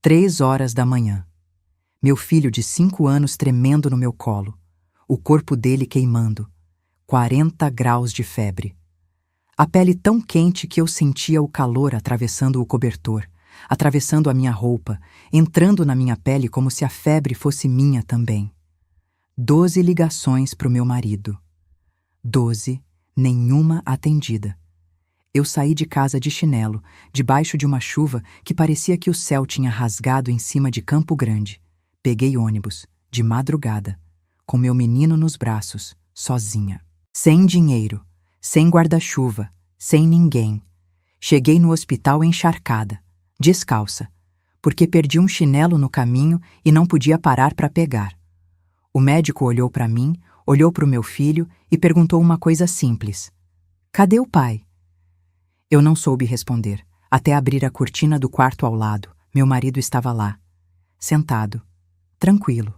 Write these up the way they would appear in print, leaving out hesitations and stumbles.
3 horas da manhã. Meu filho de 5 anos tremendo no meu colo, o corpo dele queimando, 40 graus de febre. A pele tão quente que eu sentia o calor atravessando o cobertor, atravessando a minha roupa, entrando na minha pele como se a febre fosse minha também. 12 ligações para o meu marido. 12, nenhuma atendida. Eu saí de casa de chinelo, debaixo de uma chuva que parecia que o céu tinha rasgado em cima de Campo Grande. Peguei ônibus, de madrugada, com meu menino nos braços, sozinha. Sem dinheiro, sem guarda-chuva, sem ninguém. Cheguei no hospital encharcada, descalça, porque perdi um chinelo no caminho e não podia parar para pegar. O médico olhou para mim, olhou para o meu filho e perguntou uma coisa simples: cadê o pai? Eu não soube responder, até abrir a cortina do quarto ao lado. Meu marido estava lá, sentado, tranquilo,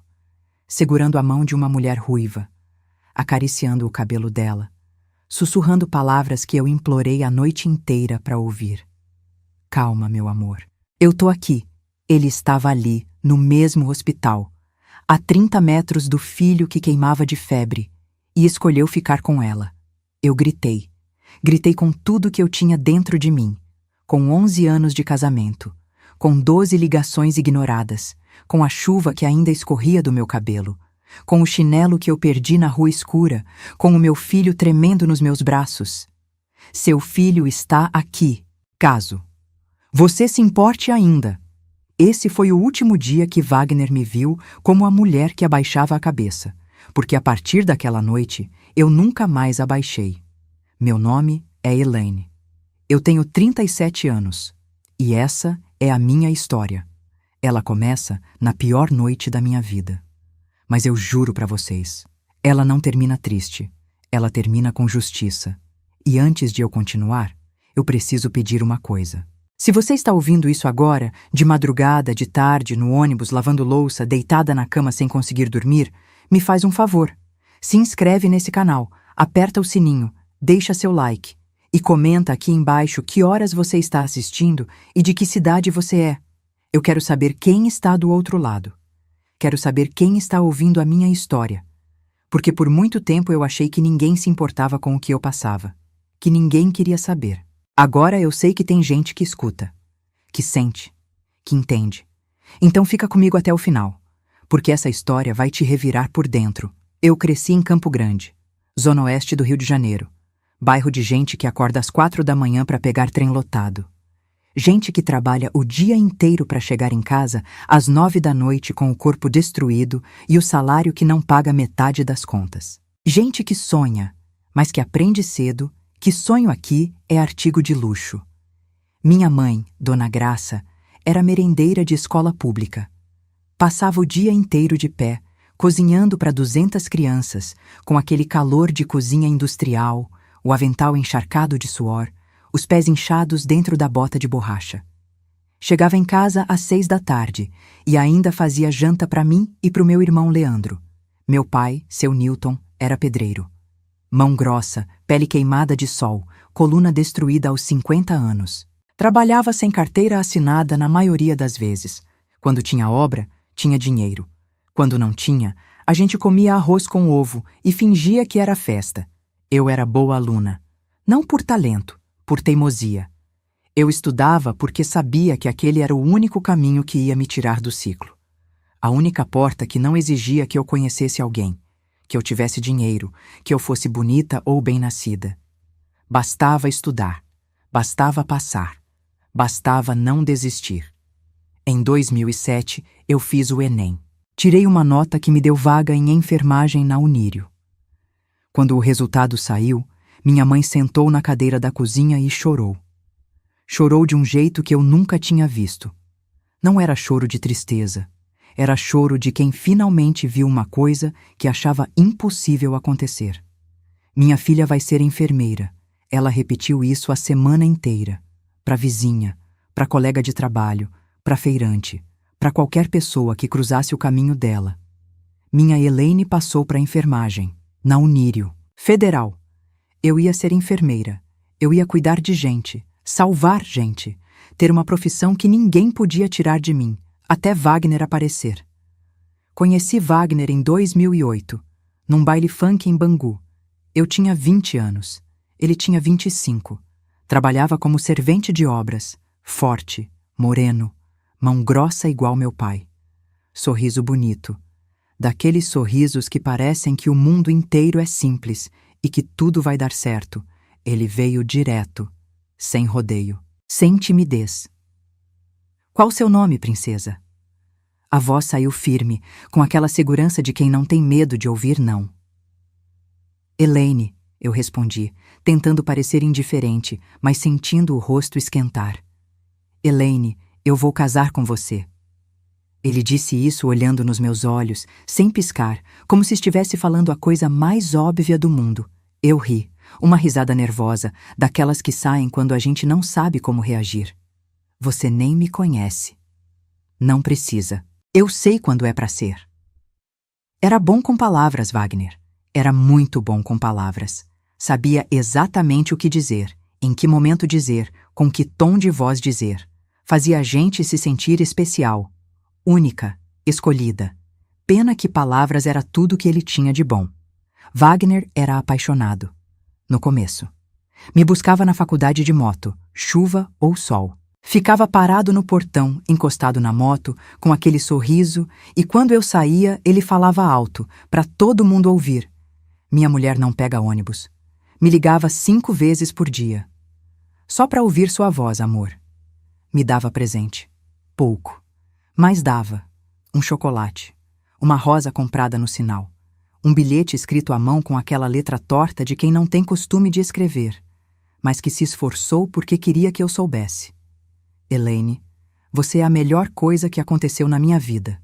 segurando a mão de uma mulher ruiva, acariciando o cabelo dela, sussurrando palavras que eu implorei a noite inteira para ouvir. Calma, meu amor. Eu tô aqui. Ele estava ali, no mesmo hospital, a 30 metros do filho que queimava de febre, e escolheu ficar com ela. Eu gritei. Gritei com tudo que eu tinha dentro de mim, com 11 anos de casamento, com 12 ligações ignoradas, com a chuva que ainda escorria do meu cabelo, com o chinelo que eu perdi na rua escura, com o meu filho tremendo nos meus braços. Seu filho está aqui, caso você se importe ainda. Esse foi o último dia que Wagner me viu como a mulher que abaixava a cabeça, porque a partir daquela noite eu nunca mais abaixei. Meu nome é Elaine. Eu tenho 37 anos. E essa é a minha história. Ela começa na pior noite da minha vida. Mas eu juro pra vocês, ela não termina triste. Ela termina com justiça. E antes de eu continuar, eu preciso pedir uma coisa. Se você está ouvindo isso agora, de madrugada, de tarde, no ônibus, lavando louça, deitada na cama sem conseguir dormir, me faz um favor. Se inscreve nesse canal, aperta o sininho, deixa seu like e comenta aqui embaixo que horas você está assistindo e de que cidade você é. Eu quero saber quem está do outro lado. Quero saber quem está ouvindo a minha história. Porque por muito tempo eu achei que ninguém se importava com o que eu passava, que ninguém queria saber. Agora eu sei que tem gente que escuta, que sente, que entende. Então fica comigo até o final, porque essa história vai te revirar por dentro. Eu cresci em Campo Grande, zona oeste do Rio de Janeiro. Bairro de gente que acorda às 4 da manhã para pegar trem lotado. Gente que trabalha o dia inteiro para chegar em casa às 9 da noite com o corpo destruído e o salário que não paga metade das contas. Gente que sonha, mas que aprende cedo que sonho aqui é artigo de luxo. Minha mãe, Dona Graça, era merendeira de escola pública. Passava o dia inteiro de pé, cozinhando para 200 crianças, com aquele calor de cozinha industrial, o avental encharcado de suor, os pés inchados dentro da bota de borracha. Chegava em casa às 6 da tarde e ainda fazia janta para mim e para o meu irmão Leandro. Meu pai, seu Newton, era pedreiro. Mão grossa, pele queimada de sol, coluna destruída aos 50 anos. Trabalhava sem carteira assinada na maioria das vezes. Quando tinha obra, tinha dinheiro. Quando não tinha, a gente comia arroz com ovo e fingia que era festa. Eu era boa aluna. Não por talento, por teimosia. Eu estudava porque sabia que aquele era o único caminho que ia me tirar do ciclo. A única porta que não exigia que eu conhecesse alguém, que eu tivesse dinheiro, que eu fosse bonita ou bem-nascida. Bastava estudar, bastava passar, bastava não desistir. Em 2007, eu fiz o Enem. Tirei uma nota que me deu vaga em enfermagem na Unírio. Quando o resultado saiu, minha mãe sentou na cadeira da cozinha e chorou. Chorou de um jeito que eu nunca tinha visto. Não era choro de tristeza. Era choro de quem finalmente viu uma coisa que achava impossível acontecer. Minha filha vai ser enfermeira. Ela repetiu isso a semana inteira. Para vizinha, para colega de trabalho, para feirante, para qualquer pessoa que cruzasse o caminho dela. Minha Elaine passou para enfermagem, na Unírio, federal. Eu ia ser enfermeira. Eu ia cuidar de gente, salvar gente, ter uma profissão que ninguém podia tirar de mim, até Wagner aparecer. Conheci Wagner em 2008, num baile funk em Bangu. Eu tinha 20 anos, ele tinha 25. Trabalhava como servente de obras, forte, moreno, mão grossa igual meu pai. Sorriso bonito, daqueles sorrisos que parecem que o mundo inteiro é simples e que tudo vai dar certo. Ele veio direto, sem rodeio, sem timidez. Qual seu nome, princesa? A voz saiu firme, com aquela segurança de quem não tem medo de ouvir não. Elaine, eu respondi, tentando parecer indiferente, mas sentindo o rosto esquentar. Elaine, eu vou casar com você. Ele disse isso olhando nos meus olhos, sem piscar, como se estivesse falando a coisa mais óbvia do mundo. Eu ri, uma risada nervosa, daquelas que saem quando a gente não sabe como reagir. Você nem me conhece. Não precisa. Eu sei quando é para ser. Era bom com palavras, Wagner. Era muito bom com palavras. Sabia exatamente o que dizer, em que momento dizer, com que tom de voz dizer. Fazia a gente se sentir especial, única, escolhida. Pena que palavras era tudo que ele tinha de bom. Wagner era apaixonado. No começo. Me buscava na faculdade de moto, chuva ou sol. Ficava parado no portão, encostado na moto, com aquele sorriso, e quando eu saía, ele falava alto, para todo mundo ouvir. Minha mulher não pega ônibus. Me ligava 5 vezes por dia. Só para ouvir sua voz, amor. Me dava presente. Pouco. Mas dava. Um chocolate. Uma rosa comprada no sinal. Um bilhete escrito à mão com aquela letra torta de quem não tem costume de escrever, mas que se esforçou porque queria que eu soubesse. Elaine, você é a melhor coisa que aconteceu na minha vida.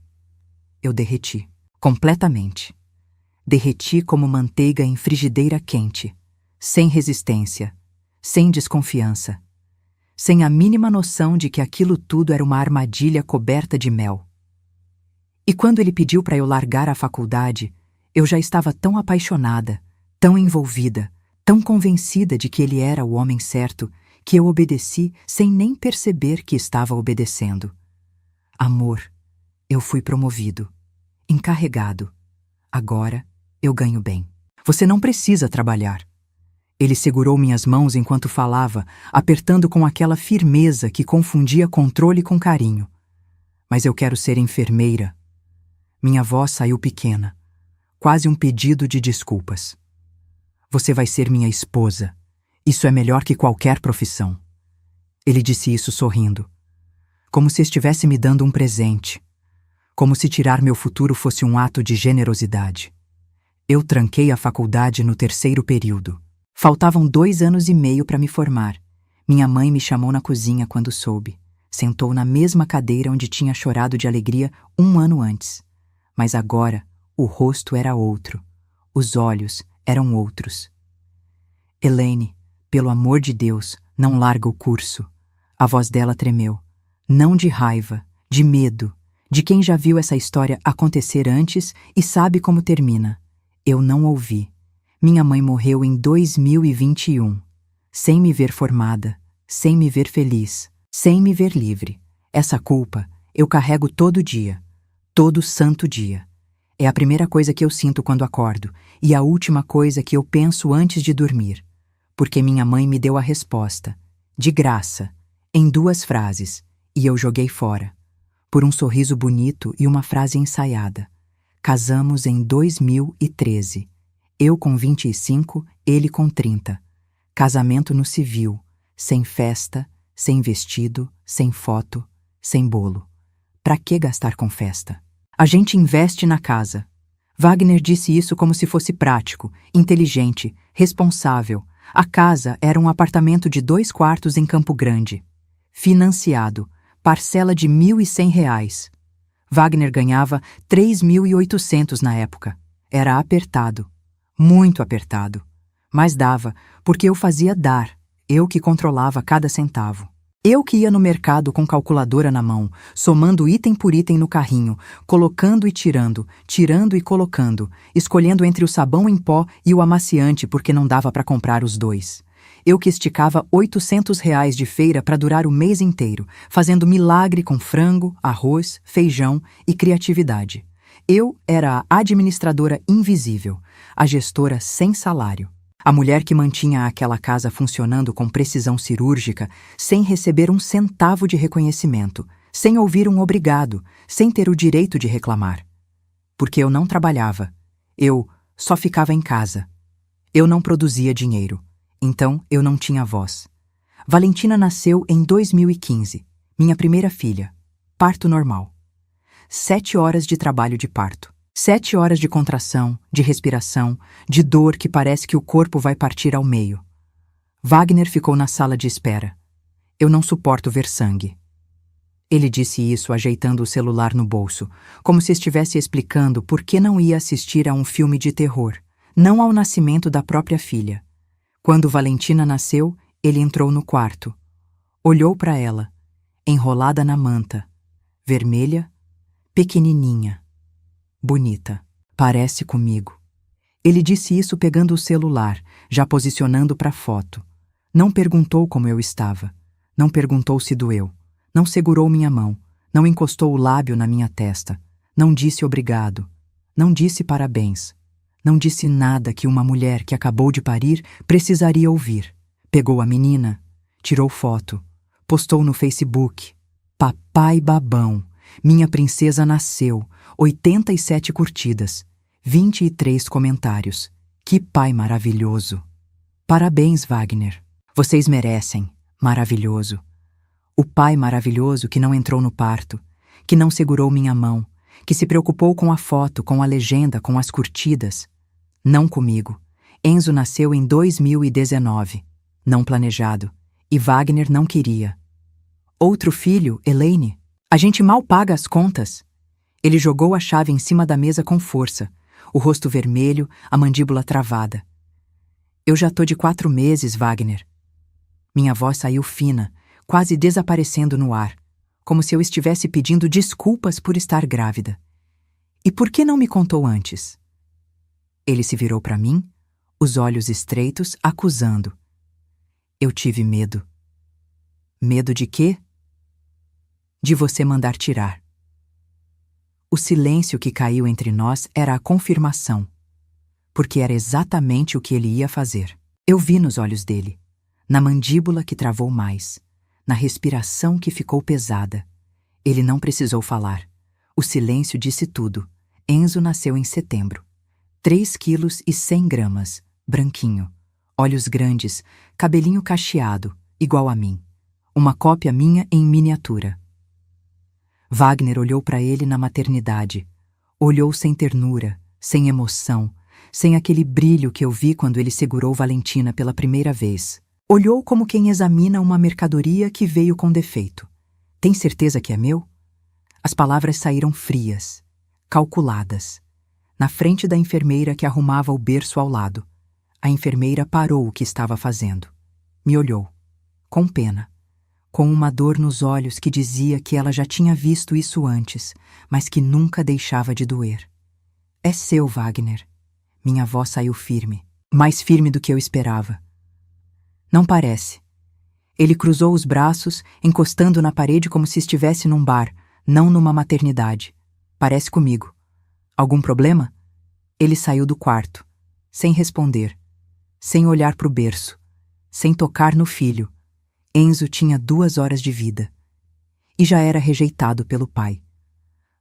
Eu derreti. Completamente. Derreti como manteiga em frigideira quente, sem resistência, sem desconfiança, sem a mínima noção de que aquilo tudo era uma armadilha coberta de mel. E quando ele pediu para eu largar a faculdade, eu já estava tão apaixonada, tão envolvida, tão convencida de que ele era o homem certo, que eu obedeci sem nem perceber que estava obedecendo. Amor, eu fui promovido, encarregado. Agora eu ganho bem. Você não precisa trabalhar. Ele segurou minhas mãos enquanto falava, apertando com aquela firmeza que confundia controle com carinho. Mas eu quero ser enfermeira. Minha voz saiu pequena, quase um pedido de desculpas. Você vai ser minha esposa. Isso é melhor que qualquer profissão. Ele disse isso sorrindo, como se estivesse me dando um presente, como se tirar meu futuro fosse um ato de generosidade. Eu tranquei a faculdade no 3º período. Faltavam 2 anos e meio para me formar. Minha mãe me chamou na cozinha quando soube. Sentou na mesma cadeira onde tinha chorado de alegria 1 ano antes. Mas agora o rosto era outro. Os olhos eram outros. Elaine, pelo amor de Deus, não larga o curso. A voz dela tremeu. Não de raiva, de medo, de quem já viu essa história acontecer antes e sabe como termina. Eu não ouvi. Minha mãe morreu em 2021, sem me ver formada, sem me ver feliz, sem me ver livre. Essa culpa eu carrego todo dia, todo santo dia. É a primeira coisa que eu sinto quando acordo e a última coisa que eu penso antes de dormir. Porque minha mãe me deu a resposta, de graça, em 2 frases, e eu joguei fora, por um sorriso bonito e uma frase ensaiada. Casamos em 2013. Eu com 25, ele com 30. Casamento no civil, sem festa, sem vestido, sem foto, sem bolo. Pra que gastar com festa? A gente investe na casa. Wagner disse isso como se fosse prático, inteligente, responsável. A casa era um apartamento de 2 quartos em Campo Grande. Financiado, parcela de R$ 1.100. Wagner ganhava 3.800 na época. Era apertado, muito apertado. Mas dava, porque eu fazia dar, eu que controlava cada centavo. Eu que ia no mercado com calculadora na mão, somando item por item no carrinho, colocando e tirando e colocando, escolhendo entre o sabão em pó e o amaciante porque não dava para comprar os 2. Eu que esticava R$ 800 de feira para durar o mês inteiro, fazendo milagre com frango, arroz, feijão e criatividade. Eu era a administradora invisível, a gestora sem salário. A mulher que mantinha aquela casa funcionando com precisão cirúrgica, sem receber um centavo de reconhecimento, sem ouvir um obrigado, sem ter o direito de reclamar. Porque eu não trabalhava. Eu só ficava em casa. Eu não produzia dinheiro. Então eu não tinha voz. Valentina nasceu em 2015, minha primeira filha. Parto normal. 7 horas de trabalho de parto. 7 horas de contração, de respiração, de dor que parece que o corpo vai partir ao meio. Wagner ficou na sala de espera. Eu não suporto ver sangue. Ele disse isso ajeitando o celular no bolso, como se estivesse explicando por que não ia assistir a um filme de terror, não ao nascimento da própria filha. Quando Valentina nasceu, ele entrou no quarto. Olhou para ela, enrolada na manta, vermelha, pequenininha, bonita. Parece comigo. Ele disse isso pegando o celular, já posicionando para a foto. Não perguntou como eu estava. Não perguntou se doeu. Não segurou minha mão. Não encostou o lábio na minha testa. Não disse obrigado. Não disse parabéns. Não disse nada que uma mulher que acabou de parir precisaria ouvir. Pegou a menina, tirou foto, postou no Facebook. Papai babão, minha princesa nasceu, 87 curtidas, 23 comentários. Que pai maravilhoso. Parabéns, Wagner. Vocês merecem. Maravilhoso. O pai maravilhoso que não entrou no parto, que não segurou minha mão, que se preocupou com a foto, com a legenda, com as curtidas. Não comigo. Enzo nasceu em 2019, não planejado, e Wagner não queria. Outro filho, Elaine. A gente mal paga as contas. Ele jogou a chave em cima da mesa com força, o rosto vermelho, a mandíbula travada. Eu já tô de 4 meses, Wagner. Minha voz saiu fina, quase desaparecendo no ar, como se eu estivesse pedindo desculpas por estar grávida. E por que não me contou antes? Ele se virou para mim, os olhos estreitos, acusando. Eu tive medo. Medo de quê? De você mandar tirar. O silêncio que caiu entre nós era a confirmação, porque era exatamente o que ele ia fazer. Eu vi nos olhos dele, na mandíbula que travou mais, na respiração que ficou pesada. Ele não precisou falar. O silêncio disse tudo. Enzo nasceu em setembro. 3 quilos e 100 gramas, branquinho, olhos grandes, cabelinho cacheado, igual a mim. Uma cópia minha em miniatura. Wagner olhou para ele na maternidade. Olhou sem ternura, sem emoção, sem aquele brilho que eu vi quando ele segurou Valentina pela primeira vez. Olhou como quem examina uma mercadoria que veio com defeito. Tem certeza que é meu? As palavras saíram frias, calculadas. Na frente da enfermeira que arrumava o berço ao lado. A enfermeira parou o que estava fazendo. Me olhou, com pena, com uma dor nos olhos que dizia que ela já tinha visto isso antes, mas que nunca deixava de doer. É seu, Wagner. Minha voz saiu firme, mais firme do que eu esperava. Não parece. Ele cruzou os braços, encostando na parede como se estivesse num bar, não numa maternidade. Parece comigo. Algum problema? Ele saiu do quarto, sem responder, sem olhar para o berço, sem tocar no filho. Enzo tinha 2 horas de vida. E já era rejeitado pelo pai.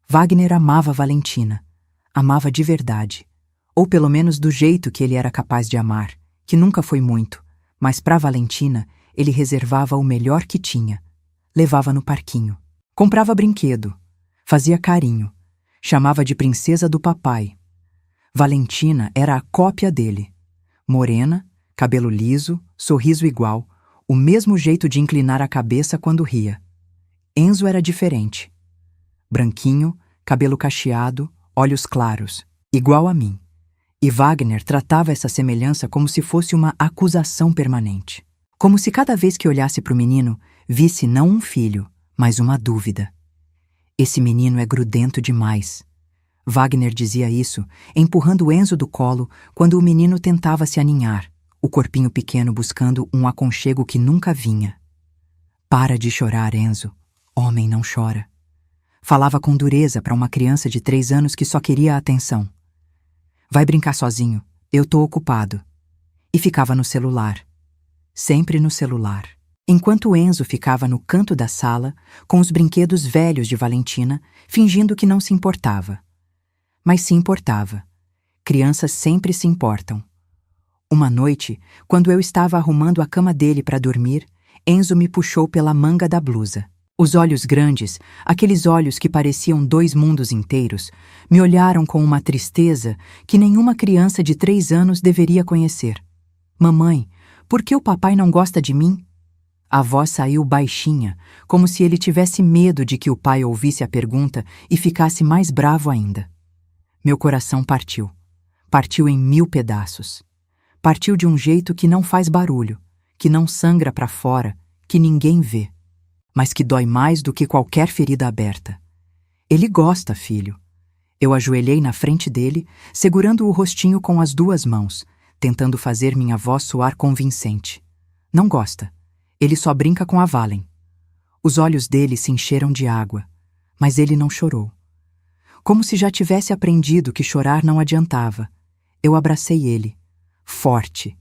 Wagner amava Valentina. Amava de verdade. Ou pelo menos do jeito que ele era capaz de amar, que nunca foi muito, mas para Valentina ele reservava o melhor que tinha. Levava no parquinho. Comprava brinquedo. Fazia carinho. Chamava de princesa do papai. Valentina era a cópia dele. Morena, cabelo liso, sorriso igual, o mesmo jeito de inclinar a cabeça quando ria. Enzo era diferente. Branquinho, cabelo cacheado, olhos claros, igual a mim. E Wagner tratava essa semelhança como se fosse uma acusação permanente. Como se cada vez que olhasse para o menino, visse não um filho, mas uma dúvida. Esse menino é grudento demais. Wagner dizia isso, empurrando Enzo do colo quando o menino tentava se aninhar, o corpinho pequeno buscando um aconchego que nunca vinha. Para de chorar, Enzo. Homem não chora. Falava com dureza para uma criança de 3 anos que só queria a atenção. Vai brincar sozinho, eu tô ocupado. E ficava no celular. Sempre no celular. Enquanto Enzo ficava no canto da sala, com os brinquedos velhos de Valentina, fingindo que não se importava. Mas se importava. Crianças sempre se importam. Uma noite, quando eu estava arrumando a cama dele para dormir, Enzo me puxou pela manga da blusa. Os olhos grandes, aqueles olhos que pareciam 2 mundos inteiros, me olharam com uma tristeza que nenhuma criança de 3 anos deveria conhecer. Mamãe, por que o papai não gosta de mim? A voz saiu baixinha, como se ele tivesse medo de que o pai ouvisse a pergunta e ficasse mais bravo ainda. Meu coração partiu. Partiu em 1000 pedaços. Partiu de um jeito que não faz barulho, que não sangra para fora, que ninguém vê, mas que dói mais do que qualquer ferida aberta. Ele gosta, filho. Eu ajoelhei na frente dele, segurando o rostinho com as 2 mãos, tentando fazer minha voz soar convincente. Não gosta. Ele só brinca com a Valen. Os olhos dele se encheram de água, mas ele não chorou. Como se já tivesse aprendido que chorar não adiantava. Eu abracei ele, forte,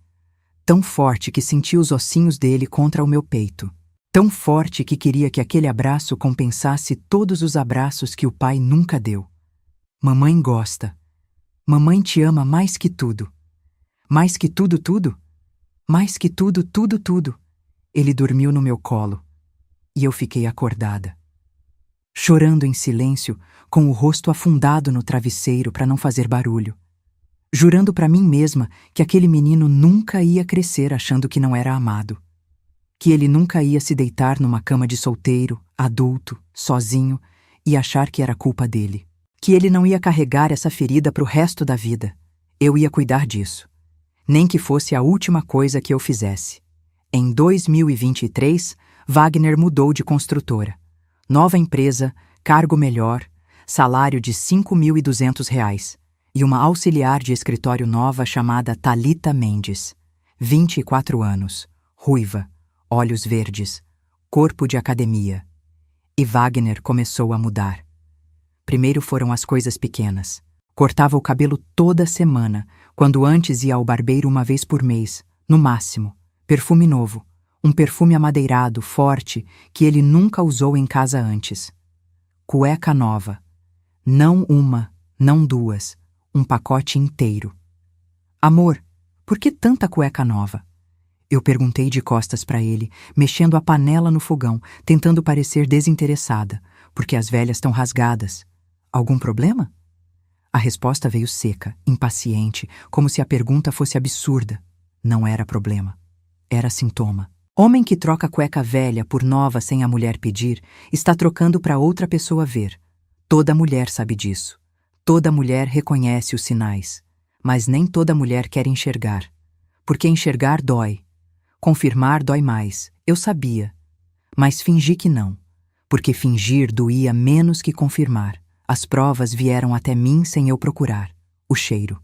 tão forte que senti os ossinhos dele contra o meu peito, tão forte que queria que aquele abraço compensasse todos os abraços que o pai nunca deu. Mamãe gosta. Mamãe te ama mais que tudo. Mais que tudo, tudo? Mais que tudo, tudo, tudo. Ele dormiu no meu colo, e eu fiquei acordada. Chorando em silêncio, com o rosto afundado no travesseiro para não fazer barulho. Jurando para mim mesma que aquele menino nunca ia crescer achando que não era amado. Que ele nunca ia se deitar numa cama de solteiro, adulto, sozinho, e achar que era culpa dele. Que ele não ia carregar essa ferida pro resto da vida. Eu ia cuidar disso. Nem que fosse a última coisa que eu fizesse. Em 2023, Wagner mudou de construtora. Nova empresa, cargo melhor, salário de R$ 5.200 e uma auxiliar de escritório nova chamada Thalita Mendes. 24 anos, ruiva, olhos verdes, corpo de academia. E Wagner começou a mudar. Primeiro foram as coisas pequenas. Cortava o cabelo toda semana, quando antes ia ao barbeiro uma vez por mês, no máximo. Perfume novo, um perfume amadeirado, forte, que ele nunca usou em casa antes. Cueca nova. Não uma, não 2, um pacote inteiro. Amor, por que tanta cueca nova? Eu perguntei de costas para ele, mexendo a panela no fogão, tentando parecer desinteressada, porque as velhas estão rasgadas. Algum problema? A resposta veio seca, impaciente, como se a pergunta fosse absurda. Não era problema. Era sintoma. Homem que troca cueca velha por nova sem a mulher pedir, está trocando para outra pessoa ver. Toda mulher sabe disso. Toda mulher reconhece os sinais. Mas nem toda mulher quer enxergar. Porque enxergar dói. Confirmar dói mais. Eu sabia. Mas fingi que não. Porque fingir doía menos que confirmar. As provas vieram até mim sem eu procurar. O cheiro.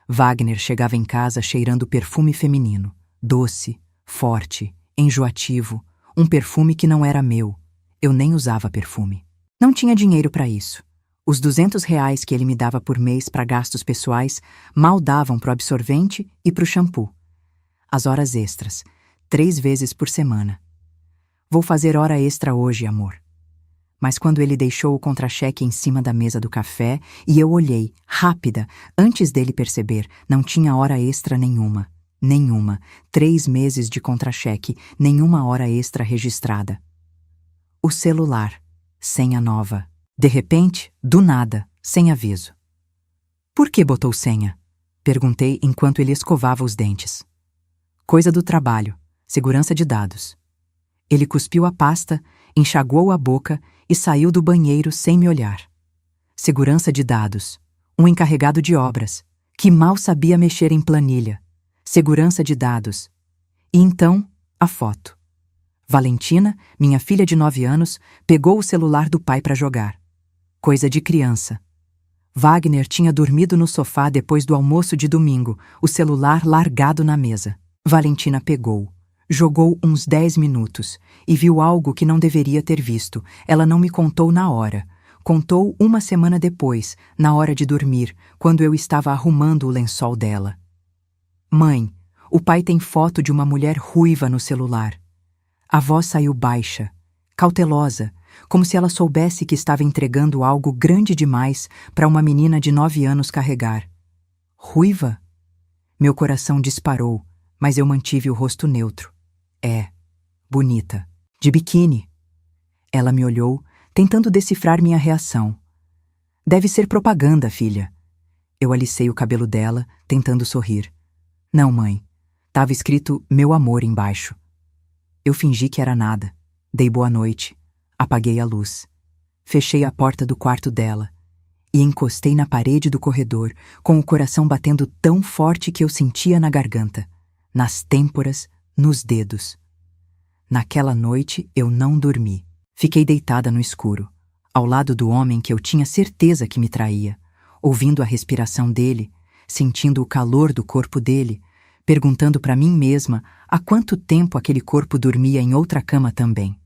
Wagner chegava em casa cheirando perfume feminino. Doce, forte, enjoativo, um perfume que não era meu. Eu nem usava perfume. Não tinha dinheiro para isso. Os R$ 200 que ele me dava por mês para gastos pessoais mal davam pro absorvente e pro shampoo. As horas extras, 3 vezes por semana. Vou fazer hora extra hoje, amor. Mas quando ele deixou o contra-cheque em cima da mesa do café e eu olhei, rápida, antes dele perceber, não tinha hora extra nenhuma. Nenhuma. 3 meses de contra-cheque, nenhuma hora extra registrada. O celular. Senha nova. De repente, do nada, sem aviso. Por que botou senha? Perguntei enquanto ele escovava os dentes. Coisa do trabalho. Segurança de dados. Ele cuspiu a pasta, enxaguou a boca e saiu do banheiro sem me olhar. Segurança de dados. Um encarregado de obras, que mal sabia mexer em planilha. Segurança de dados. E então, a foto. Valentina, minha filha de 9 anos, pegou o celular do pai para jogar. Coisa de criança. Wagner tinha dormido no sofá depois do almoço de domingo, o celular largado na mesa. Valentina pegou, jogou uns 10 minutos e viu algo que não deveria ter visto. Ela não me contou na hora. Contou uma semana depois, na hora de dormir, quando eu estava arrumando o lençol dela. Mãe, o pai tem foto de uma mulher ruiva no celular. A voz saiu baixa, cautelosa, como se ela soubesse que estava entregando algo grande demais para uma menina de 9 anos carregar. Ruiva? Meu coração disparou, mas eu mantive o rosto neutro. É, bonita. De biquíni. Ela me olhou, tentando decifrar minha reação. Deve ser propaganda, filha. Eu alicei o cabelo dela, tentando sorrir. Não, mãe. Tava escrito meu amor embaixo. Eu fingi que era nada. Dei boa noite. Apaguei a luz. Fechei a porta do quarto dela e encostei na parede do corredor, com o coração batendo tão forte que eu sentia na garganta, nas têmporas, nos dedos. Naquela noite eu não dormi. Fiquei deitada no escuro, ao lado do homem que eu tinha certeza que me traía, ouvindo a respiração dele, sentindo o calor do corpo dele, perguntando para mim mesma há quanto tempo aquele corpo dormia em outra cama também.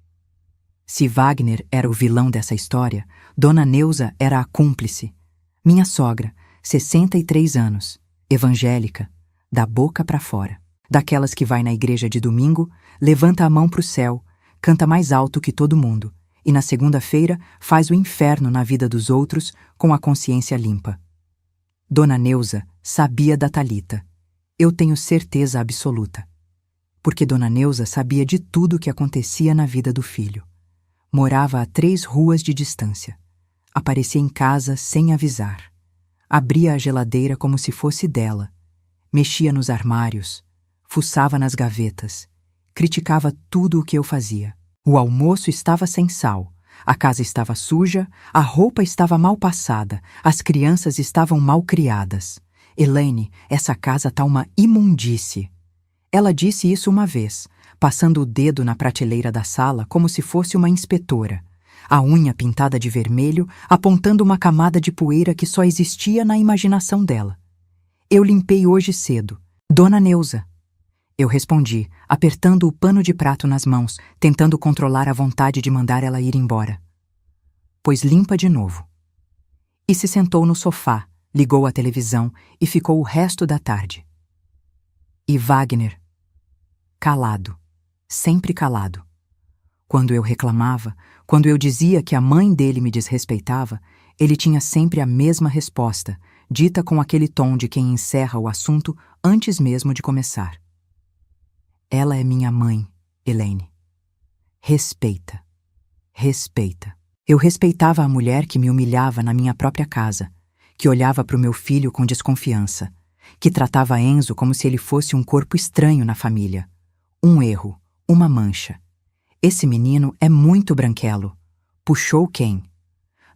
Se Wagner era o vilão dessa história, Dona Neuza era a cúmplice. Minha sogra, 63 anos, evangélica, da boca para fora. Daquelas que vai na igreja de domingo, levanta a mão pro céu, canta mais alto que todo mundo, e na segunda-feira faz o inferno na vida dos outros com a consciência limpa. Dona Neuza sabia da Thalita. Eu tenho certeza absoluta. Porque Dona Neuza sabia de tudo o que acontecia na vida do filho. Morava a 3 ruas de distância. Aparecia em casa sem avisar. Abria a geladeira como se fosse dela. Mexia nos armários. Fuçava nas gavetas. Criticava tudo o que eu fazia. O almoço estava sem sal. A casa estava suja. A roupa estava mal passada. As crianças estavam mal criadas. Elaine, essa casa tá uma imundície. Ela disse isso uma vez, passando o dedo na prateleira da sala como se fosse uma inspetora, a unha pintada de vermelho, apontando uma camada de poeira que só existia na imaginação dela. Eu limpei hoje cedo. Dona Neuza. Eu respondi, apertando o pano de prato nas mãos, tentando controlar a vontade de mandar ela ir embora. Pois limpa de novo. E se sentou no sofá, ligou a televisão e ficou o resto da tarde. E Wagner, calado, sempre calado. Quando eu reclamava, quando eu dizia que a mãe dele me desrespeitava, ele tinha sempre a mesma resposta, dita com aquele tom de quem encerra o assunto antes mesmo de começar. Ela é minha mãe, Elaine. Respeita. Respeita. Eu respeitava a mulher que me humilhava na minha própria casa, que olhava para o meu filho com desconfiança, que tratava Enzo como se ele fosse um corpo estranho na família. Um erro, uma mancha. Esse menino é muito branquelo. Puxou quem?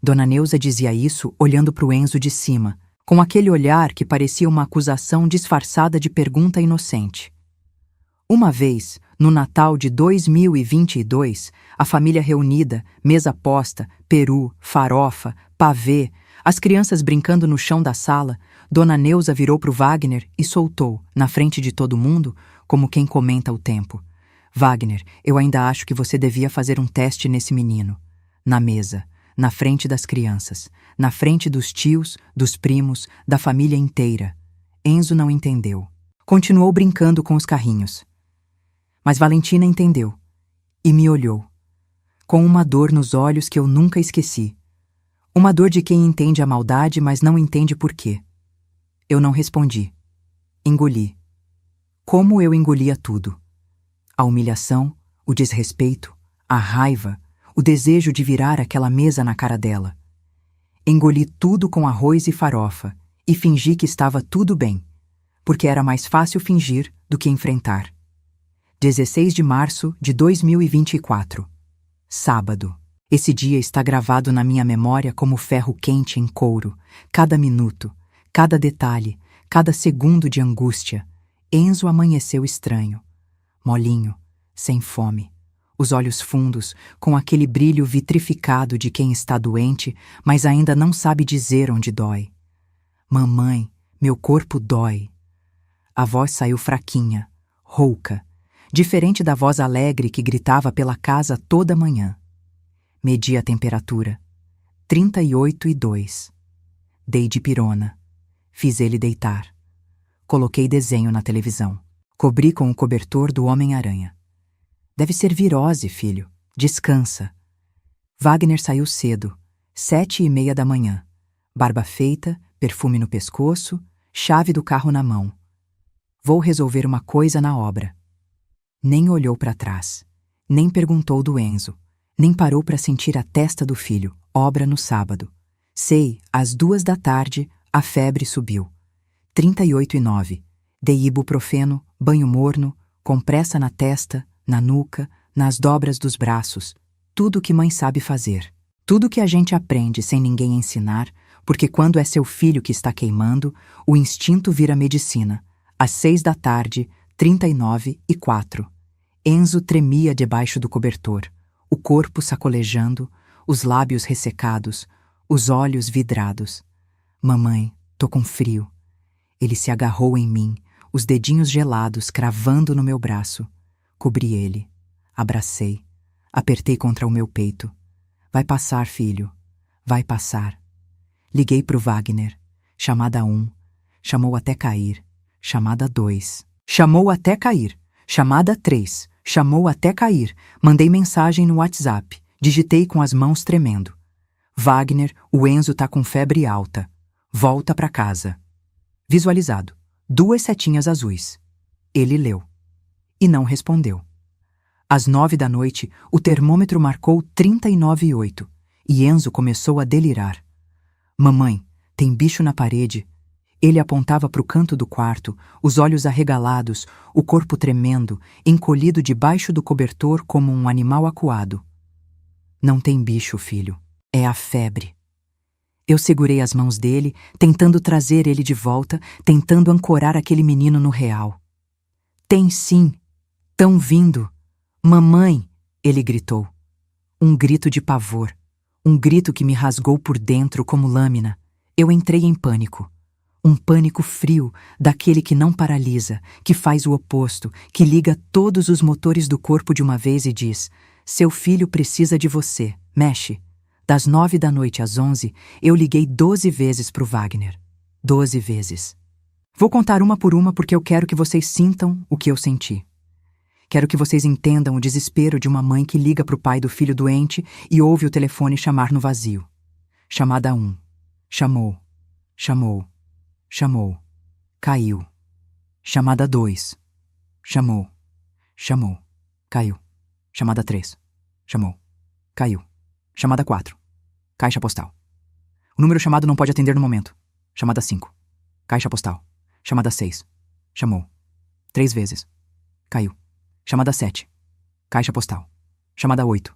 Dona Neuza dizia isso olhando para o Enzo de cima, com aquele olhar que parecia uma acusação disfarçada de pergunta inocente. Uma vez, no Natal de 2022, a família reunida, mesa posta, peru, farofa, pavê, as crianças brincando no chão da sala, Dona Neuza virou para o Wagner e soltou, na frente de todo mundo, como quem comenta o tempo. Wagner, eu ainda acho que você devia fazer um teste nesse menino. Na mesa, na frente das crianças, na frente dos tios, dos primos, da família inteira. Enzo não entendeu. Continuou brincando com os carrinhos. Mas Valentina entendeu e me olhou, com uma dor nos olhos que eu nunca esqueci. Uma dor de quem entende a maldade, mas não entende por quê. Eu não respondi. Engoli. Como eu engolia tudo. A humilhação, o desrespeito, a raiva, o desejo de virar aquela mesa na cara dela. Engoli tudo com arroz e farofa e fingi que estava tudo bem, porque era mais fácil fingir do que enfrentar. 16 de março de 2024. Sábado. Esse dia está gravado na minha memória como ferro quente em couro. Cada minuto, cada detalhe, cada segundo de angústia. Enzo amanheceu estranho. Molinho, sem fome. Os olhos fundos, com aquele brilho vitrificado de quem está doente, mas ainda não sabe dizer onde dói. Mamãe, meu corpo dói. A voz saiu fraquinha, rouca, diferente da voz alegre que gritava pela casa toda manhã. Medi a temperatura. 38,2. Dei dipirona. Fiz ele deitar. Coloquei desenho na televisão. Cobri com o cobertor do Homem-Aranha. Deve ser virose, filho. Descansa. Wagner saiu cedo, 7:30 da manhã. Barba feita, perfume no pescoço, chave do carro na mão. Vou resolver uma coisa na obra. Nem olhou para trás, nem perguntou do Enzo, nem parou para sentir a testa do filho, obra no sábado. Sei, às 2 da tarde, a febre subiu. 38,9. Dei ibuprofeno, banho morno, compressa na testa, na nuca, nas dobras dos braços. Tudo o que mãe sabe fazer. Tudo que a gente aprende sem ninguém ensinar, porque quando é seu filho que está queimando, o instinto vira medicina. Às 6 da tarde, 39,4. Enzo tremia debaixo do cobertor, o corpo sacolejando, os lábios ressecados, os olhos vidrados. Mamãe, tô com frio. Ele se agarrou em mim, os dedinhos gelados cravando no meu braço. Cobri ele. Abracei. Apertei contra o meu peito. Vai passar, filho. Vai passar. Liguei pro Wagner. Chamada 1. Chamou até cair. Chamada 2. Chamou até cair. Chamada 3. Chamou até cair. Mandei mensagem no WhatsApp. Digitei com as mãos tremendo. Wagner, o Enzo tá com febre alta. Volta pra casa. Visualizado. 2 setinhas azuis. Ele leu. E não respondeu. Às 9 da noite, o termômetro marcou 39,8 e Enzo começou a delirar. Mamãe, tem bicho na parede. Ele apontava para o canto do quarto, os olhos arregalados, o corpo tremendo, encolhido debaixo do cobertor como um animal acuado. Não tem bicho, filho. É a febre. Eu segurei as mãos dele, tentando trazer ele de volta, tentando ancorar aquele menino no real. Tem sim. Tão vindo. Mamãe, ele gritou. Um grito de pavor. Um grito que me rasgou por dentro como lâmina. Eu entrei em pânico. Um pânico frio, daquele que não paralisa, que faz o oposto, que liga todos os motores do corpo de uma vez e diz: seu filho precisa de você, mexe. Das 9 da noite às 11, eu liguei 12 vezes pro Wagner. 12 vezes. Vou contar uma por uma porque eu quero que vocês sintam o que eu senti. Quero que vocês entendam o desespero de uma mãe que liga pro pai do filho doente e ouve o telefone chamar no vazio. Chamada 1. Chamou. Chamou. Chamou. Caiu. Chamada 2. Chamou. Chamou. Caiu. Chamada 3. Chamou. Caiu. Chamada 4. Caixa postal. O número chamado não pode atender no momento. Chamada 5. Caixa postal. Chamada 6. Chamou. 3 vezes. Caiu. Chamada 7. Caixa postal. Chamada 8.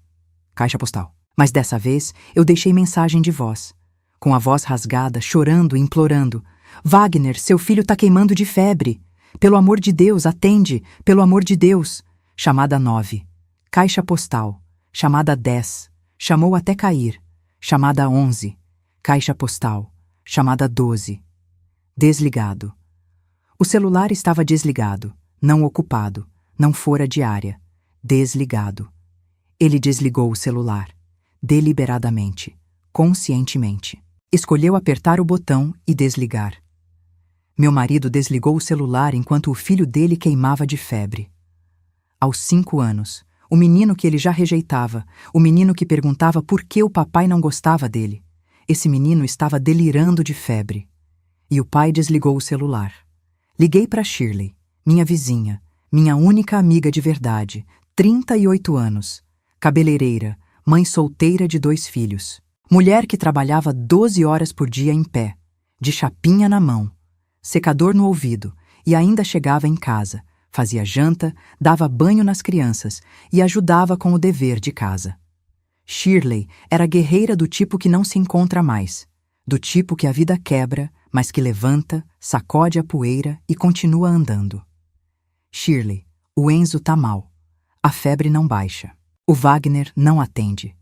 Caixa postal. Mas dessa vez eu deixei mensagem de voz. Com a voz rasgada, chorando e implorando. Wagner, seu filho tá queimando de febre. Pelo amor de Deus, atende. Pelo amor de Deus. Chamada 9. Caixa postal. Chamada 10. Chamou até cair. Chamada 11. Caixa postal. Chamada 12. Desligado. O celular estava desligado, não ocupado. Não fora de área. Desligado. Ele desligou o celular. Deliberadamente. Conscientemente. Escolheu apertar o botão e desligar. Meu marido desligou o celular enquanto o filho dele queimava de febre. Aos 5 anos, o menino que ele já rejeitava, o menino que perguntava por que o papai não gostava dele, esse menino estava delirando de febre. E o pai desligou o celular. Liguei para Shirley, minha vizinha, minha única amiga de verdade, 38 anos, cabeleireira, mãe solteira de 2 filhos, mulher que trabalhava 12 horas por dia em pé, de chapinha na mão, secador no ouvido e ainda chegava em casa, fazia janta, dava banho nas crianças e ajudava com o dever de casa. Shirley era guerreira do tipo que não se encontra mais, do tipo que a vida quebra, mas que levanta, sacode a poeira e continua andando. Shirley, o Enzo tá mal. A febre não baixa. O Wagner não atende.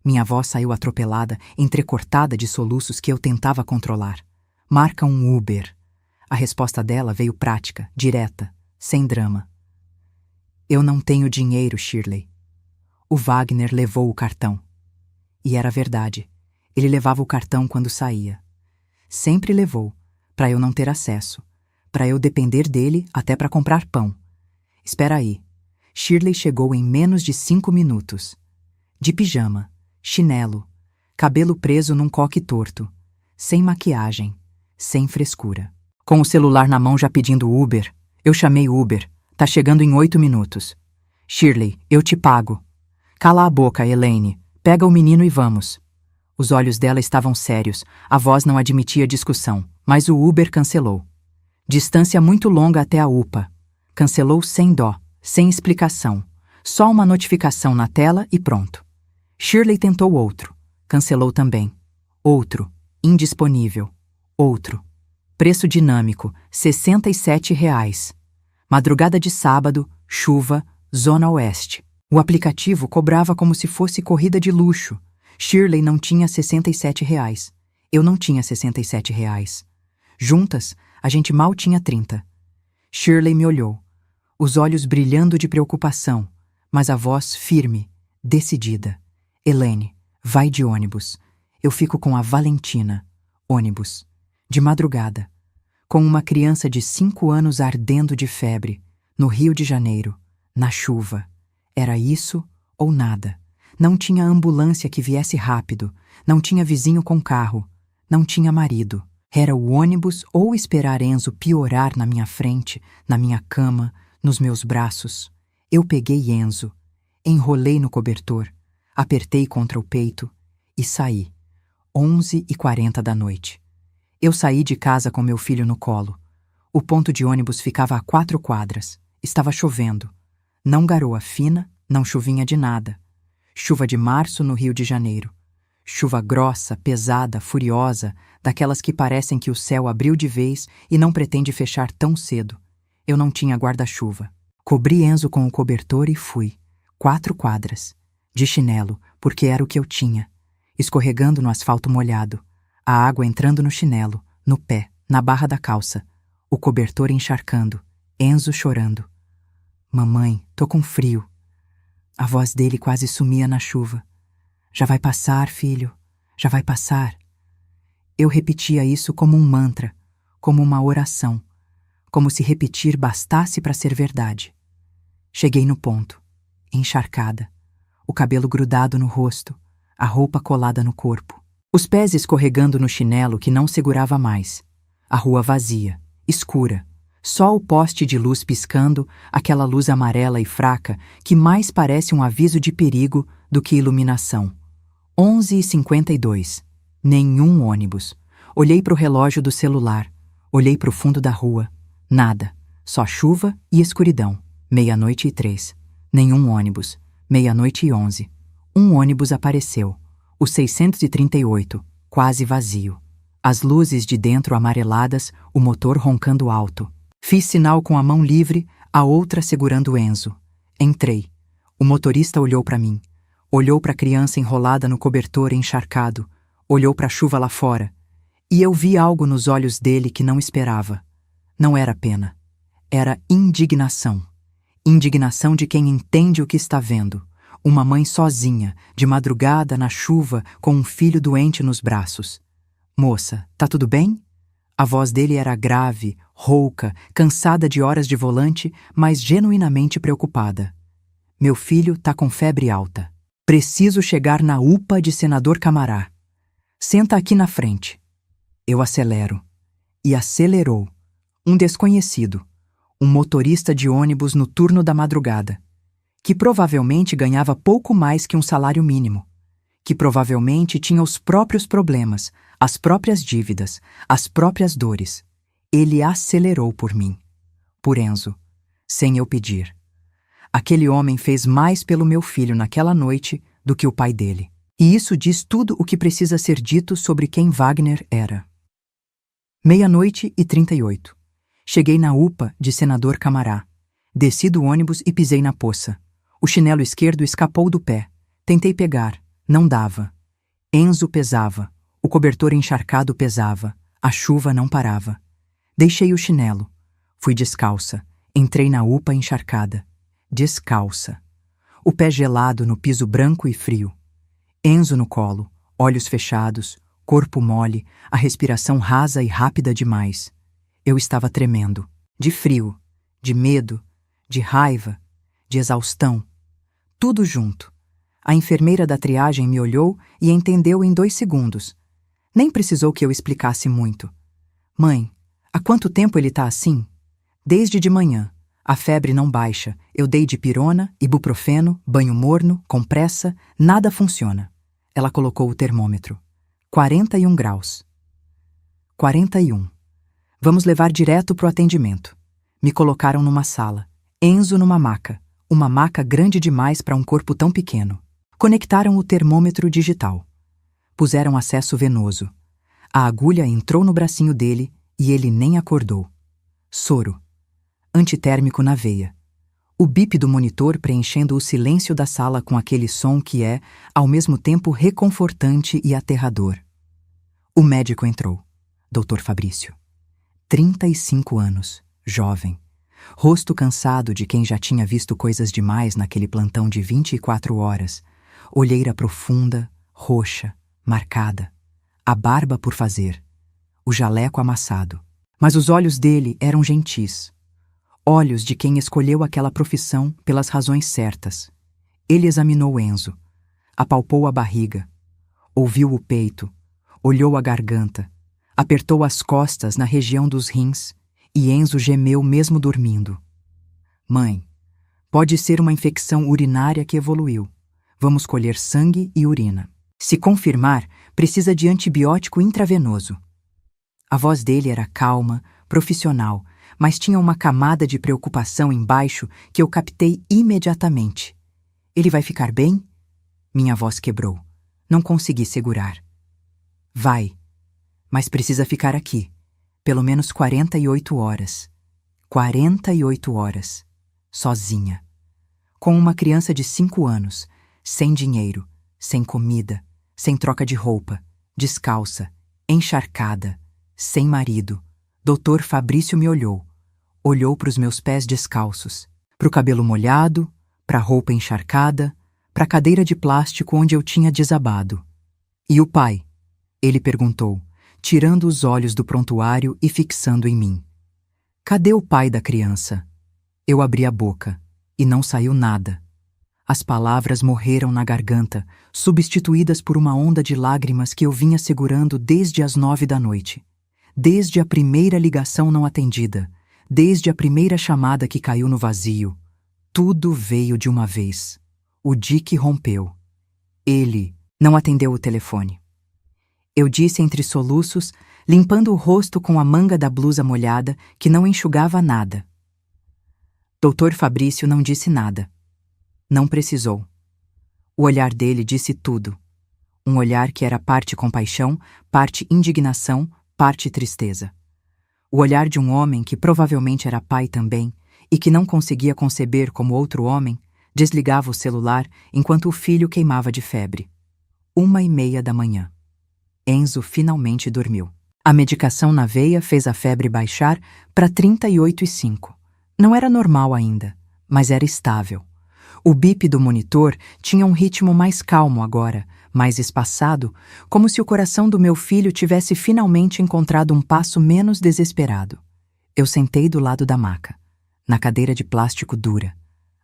Minha voz saiu atropelada, entrecortada de soluços que eu tentava controlar. Marca um Uber. A resposta dela veio prática, direta, sem drama. Eu não tenho dinheiro, Shirley. O Wagner levou o cartão. E era verdade. Ele levava o cartão quando saía. Sempre levou, para eu não ter acesso, para eu depender dele até para comprar pão. Espera aí. Shirley chegou em menos de 5 minutos. De pijama, chinelo, cabelo preso num coque torto, sem maquiagem, sem frescura. Com o celular na mão já pedindo Uber, eu chamei Uber. Tá chegando em 8 minutos. Shirley, eu te pago. Cala a boca, Elaine. Pega o menino e vamos. Os olhos dela estavam sérios, a voz não admitia discussão, mas o Uber cancelou. Distância muito longa até a UPA. Cancelou sem dó, sem explicação. Só uma notificação na tela e pronto. Shirley tentou outro. Cancelou também. Outro. Indisponível. Outro. Preço dinâmico, R$ 67. Madrugada de sábado, chuva, Zona Oeste. O aplicativo cobrava como se fosse corrida de luxo. Shirley não tinha R$ 67. Eu não tinha R$ 67. Juntas, a gente mal tinha 30. Shirley me olhou, os olhos brilhando de preocupação, mas a voz firme, decidida. Elaine, vai de ônibus. Eu fico com a Valentina. Ônibus. De madrugada. Com uma criança de 5 anos ardendo de febre, no Rio de Janeiro, na chuva. Era isso ou nada. Não tinha ambulância que viesse rápido, não tinha vizinho com carro, não tinha marido. Era o ônibus ou esperar Enzo piorar na minha frente, na minha cama, nos meus braços. Eu peguei Enzo, enrolei no cobertor, apertei contra o peito e saí. 11h40 da noite. Eu saí de casa com meu filho no colo. O ponto de ônibus ficava a 4 quadras. Estava chovendo. Não garoa fina, não chuvinha de nada. Chuva de março no Rio de Janeiro. Chuva grossa, pesada, furiosa, daquelas que parecem que o céu abriu de vez e não pretende fechar tão cedo. Eu não tinha guarda-chuva. Cobri Enzo com o cobertor e fui. 4 quadras. De chinelo, porque era o que eu tinha. Escorregando no asfalto molhado. A água entrando no chinelo, no pé, na barra da calça. O cobertor encharcando. Enzo chorando. Mamãe, tô com frio. A voz dele quase sumia na chuva. Já vai passar, filho. Já vai passar. Eu repetia isso como um mantra, como uma oração, como se repetir bastasse para ser verdade. Cheguei no ponto, encharcada, o cabelo grudado no rosto, a roupa colada no corpo, os pés escorregando no chinelo que não segurava mais. A rua vazia, escura, só o poste de luz piscando, aquela luz amarela e fraca que mais parece um aviso de perigo do que iluminação. 11h52. Nenhum ônibus. Olhei para o relógio do celular. Olhei para o fundo da rua. Nada. Só chuva e escuridão. 00:03. Nenhum ônibus. 00:11. Um ônibus apareceu. O 638, quase vazio. As luzes de dentro amareladas, o motor roncando alto. Fiz sinal com a mão livre, a outra segurando Enzo. Entrei. O motorista olhou para mim. Olhou para a criança enrolada no cobertor encharcado. Olhou para a chuva lá fora. E eu vi algo nos olhos dele que não esperava. Não era pena. Era indignação. Indignação de quem entende o que está vendo. Uma mãe sozinha, de madrugada, na chuva, com um filho doente nos braços. Moça, tá tudo bem? A voz dele era grave, rouca, cansada de horas de volante, mas genuinamente preocupada. Meu filho tá com febre alta. Preciso chegar na UPA de Senador Camará. Senta aqui na frente. Eu acelero. E acelerou. Um desconhecido. Um motorista de ônibus no turno da madrugada. Que provavelmente ganhava pouco mais que um salário mínimo. Que provavelmente tinha os próprios problemas, as próprias dívidas, as próprias dores. Ele acelerou por mim. Por Enzo. Sem eu pedir. Aquele homem fez mais pelo meu filho naquela noite do que o pai dele. E isso diz tudo o que precisa ser dito sobre quem Wagner era. 00:38. Cheguei na UPA de Senador Camará. Desci do ônibus e pisei na poça. O chinelo esquerdo escapou do pé. Tentei pegar. Não dava. Enzo pesava. O cobertor encharcado pesava. A chuva não parava. Deixei o chinelo. Fui descalça. Entrei na UPA encharcada. descalça. O pé gelado no piso branco e frio. Enzo no colo, olhos fechados, corpo mole, a respiração rasa e rápida demais. Eu estava tremendo, de frio, de medo, de raiva, de exaustão. Tudo junto. A enfermeira da triagem me olhou e entendeu em 2 segundos. Nem precisou que eu explicasse muito. Mãe, há quanto tempo ele tá assim? Desde de manhã. A febre não baixa. Eu dei dipirona, ibuprofeno, banho morno, compressa, nada funciona. Ela colocou o termômetro. 41 graus. 41. Vamos levar direto pro atendimento. Me colocaram numa sala. Enzo numa maca. Uma maca grande demais para um corpo tão pequeno. Conectaram o termômetro digital. Puseram acesso venoso. A agulha entrou no bracinho dele e ele nem acordou. Soro. Antitérmico na veia. O bip do monitor preenchendo o silêncio da sala com aquele som que é, ao mesmo tempo, reconfortante e aterrador. O médico entrou. Dr. Fabrício. 35 anos, jovem. Rosto cansado de quem já tinha visto coisas demais naquele plantão de 24 horas. Olheira profunda, roxa, marcada. A barba por fazer. O jaleco amassado. Mas os olhos dele eram gentis. Olhos de quem escolheu aquela profissão pelas razões certas. Ele examinou Enzo. Apalpou a barriga. Ouviu o peito. Olhou a garganta. Apertou as costas na região dos rins. E Enzo gemeu mesmo dormindo. Mãe, pode ser uma infecção urinária que evoluiu. Vamos colher sangue e urina. Se confirmar, precisa de antibiótico intravenoso. A voz dele era calma, profissional, mas tinha uma camada de preocupação embaixo que eu captei imediatamente. Ele vai ficar bem? Minha voz quebrou. Não consegui segurar. Vai, mas precisa ficar aqui. Pelo menos 48 horas. 48 horas. Sozinha. Com uma criança de 5 anos, sem dinheiro, sem comida, sem troca de roupa, descalça, encharcada, sem marido. Dr. Fabrício me olhou. Olhou para os meus pés descalços, para o cabelo molhado, para a roupa encharcada, para a cadeira de plástico onde eu tinha desabado. E o pai? Ele perguntou, tirando os olhos do prontuário e fixando em mim. Cadê o pai da criança? Eu abri a boca, e não saiu nada. As palavras morreram na garganta, substituídas por uma onda de lágrimas que eu vinha segurando desde as 9 da noite. Desde a primeira ligação não atendida, desde a primeira chamada que caiu no vazio. Tudo veio de uma vez. O dique rompeu. Ele não atendeu o telefone. Eu disse entre soluços, limpando o rosto com a manga da blusa molhada que não enxugava nada. Dr. Fabrício não disse nada. Não precisou. O olhar dele disse tudo. Um olhar que era parte compaixão, parte indignação, parte tristeza. O olhar de um homem que provavelmente era pai também e que não conseguia conceber como outro homem, desligava o celular enquanto o filho queimava de febre. 1h30 da manhã. Enzo finalmente dormiu. A medicação na veia fez a febre baixar para 38,5. Não era normal ainda, mas era estável. O bip do monitor tinha um ritmo mais calmo agora, mais espaçado, como se o coração do meu filho tivesse finalmente encontrado um passo menos desesperado. Eu sentei do lado da maca, na cadeira de plástico dura,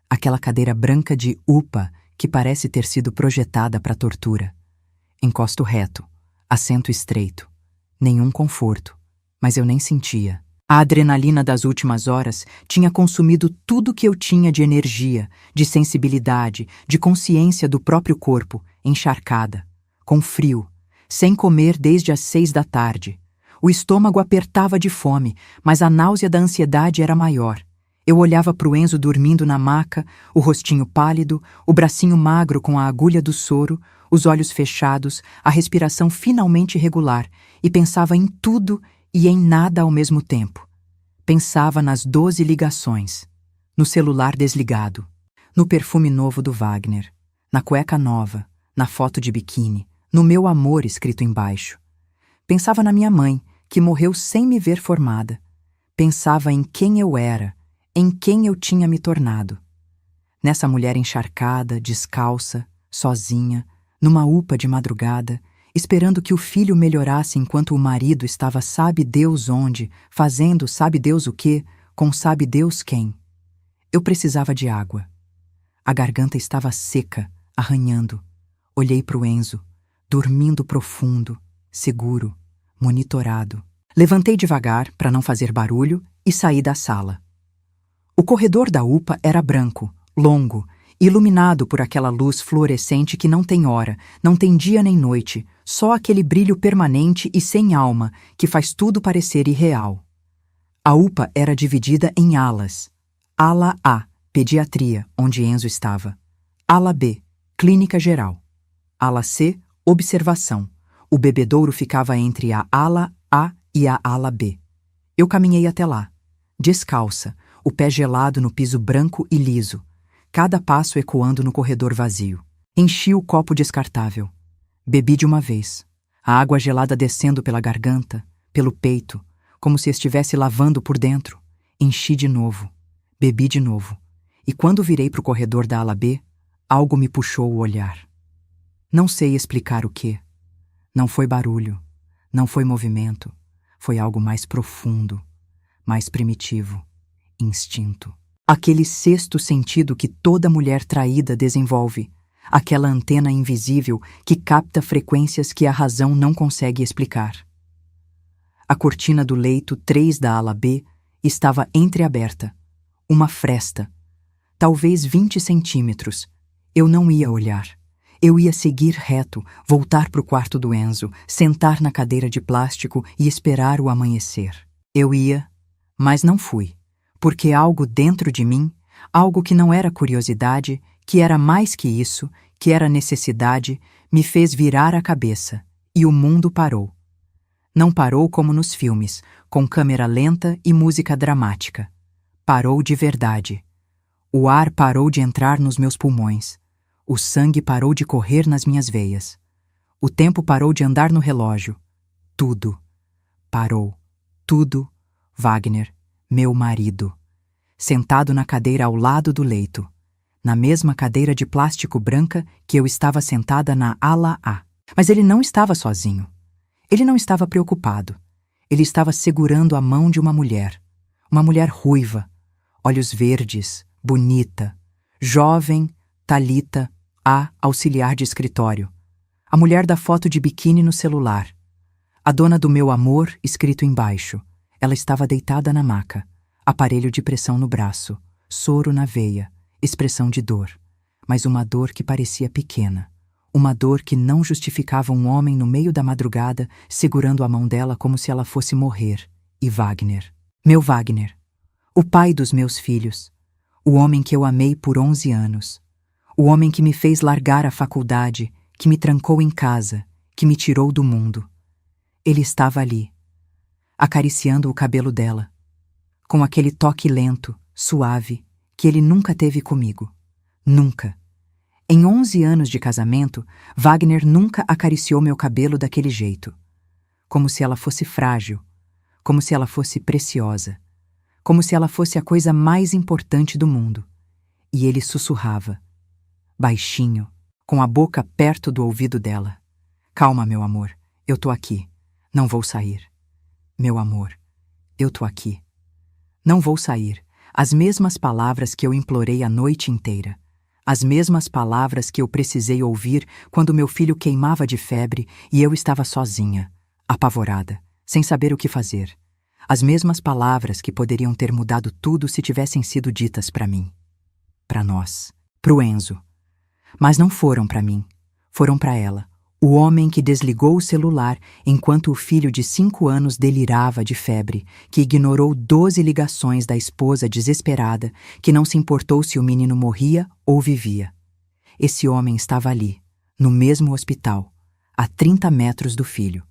aquela cadeira branca de UPA que parece ter sido projetada para tortura. Encosto reto, assento estreito, nenhum conforto, mas eu nem sentia. A adrenalina das últimas horas tinha consumido tudo que eu tinha de energia, de sensibilidade, de consciência do próprio corpo, encharcada, com frio, sem comer desde as 6 da tarde. O estômago apertava de fome, mas a náusea da ansiedade era maior. Eu olhava para o Enzo dormindo na maca, o rostinho pálido, o bracinho magro com a agulha do soro, os olhos fechados, a respiração finalmente regular, e pensava em tudo e em nada ao mesmo tempo. Pensava nas 12 ligações, no celular desligado, no perfume novo do Wagner, na cueca nova, na foto de biquíni, no meu amor escrito embaixo. Pensava na minha mãe, que morreu sem me ver formada. Pensava em quem eu era, em quem eu tinha me tornado. Nessa mulher encharcada, descalça, sozinha, numa UPA de madrugada, esperando que o filho melhorasse enquanto o marido estava sabe Deus onde, fazendo sabe Deus o quê, com sabe Deus quem. Eu precisava de água. A garganta estava seca, arranhando. Olhei para o Enzo, dormindo profundo, seguro, monitorado. Levantei devagar para não fazer barulho e saí da sala. O corredor da UPA era branco, longo, iluminado por aquela luz fluorescente que não tem hora, não tem dia nem noite, só aquele brilho permanente e sem alma que faz tudo parecer irreal. A UPA era dividida em alas. Ala A, pediatria, onde Enzo estava. Ala B, clínica geral. Ala C, observação. O bebedouro ficava entre a ala A e a ala B. Eu caminhei até lá, descalça, o pé gelado no piso branco e liso, cada passo ecoando no corredor vazio. Enchi o copo descartável. Bebi de uma vez, a água gelada descendo pela garganta, pelo peito, como se estivesse lavando por dentro. Enchi de novo, bebi de novo, e quando virei para o corredor da ala B, algo me puxou o olhar. Não sei explicar o quê. Não foi barulho, não foi movimento, foi algo mais profundo, mais primitivo, instinto. Aquele sexto sentido que toda mulher traída desenvolve, aquela antena invisível que capta frequências que a razão não consegue explicar. A cortina do leito 3 da ala B estava entreaberta, uma fresta, talvez 20 centímetros. Eu não ia olhar. Eu ia seguir reto, voltar para o quarto do Enzo, sentar na cadeira de plástico e esperar o amanhecer. Eu ia, mas não fui, porque algo dentro de mim, algo que não era curiosidade, que era mais que isso, que era necessidade, me fez virar a cabeça, e o mundo parou. Não parou como nos filmes, com câmera lenta e música dramática. Parou de verdade. O ar parou de entrar nos meus pulmões. O sangue parou de correr nas minhas veias. O tempo parou de andar no relógio. Tudo. Parou. Tudo. Wagner, meu marido. Sentado na cadeira ao lado do leito. Na mesma cadeira de plástico branca que eu estava sentada na ala A. Mas ele não estava sozinho. Ele não estava preocupado. Ele estava segurando a mão de uma mulher. Uma mulher ruiva, olhos verdes, bonita, jovem, Thalita, a auxiliar de escritório. A mulher da foto de biquíni no celular. A dona do meu amor, escrito embaixo. Ela estava deitada na maca. Aparelho de pressão no braço. Soro na veia. Expressão de dor. Mas uma dor que parecia pequena. Uma dor que não justificava um homem no meio da madrugada segurando a mão dela como se ela fosse morrer. E Wagner. Meu Wagner. O pai dos meus filhos. O homem que eu amei por 11 anos. O homem que me fez largar a faculdade, que me trancou em casa, que me tirou do mundo. Ele estava ali, acariciando o cabelo dela, com aquele toque lento, suave, que ele nunca teve comigo. Nunca. Em 11 anos de casamento, Wagner nunca acariciou meu cabelo daquele jeito. Como se ela fosse frágil, como se ela fosse preciosa, como se ela fosse a coisa mais importante do mundo. E ele sussurrava, baixinho, com a boca perto do ouvido dela. Calma, meu amor, eu tô aqui. Não vou sair. Meu amor, eu tô aqui. Não vou sair. As mesmas palavras que eu implorei a noite inteira. As mesmas palavras que eu precisei ouvir quando meu filho queimava de febre e eu estava sozinha, apavorada, sem saber o que fazer. As mesmas palavras que poderiam ter mudado tudo se tivessem sido ditas para mim. Para nós. Pro Enzo. Mas não foram para mim, foram para ela, o homem que desligou o celular enquanto o filho de 5 anos delirava de febre, que ignorou 12 ligações da esposa desesperada, que não se importou se o menino morria ou vivia. Esse homem estava ali, no mesmo hospital, a 30 metros do filho,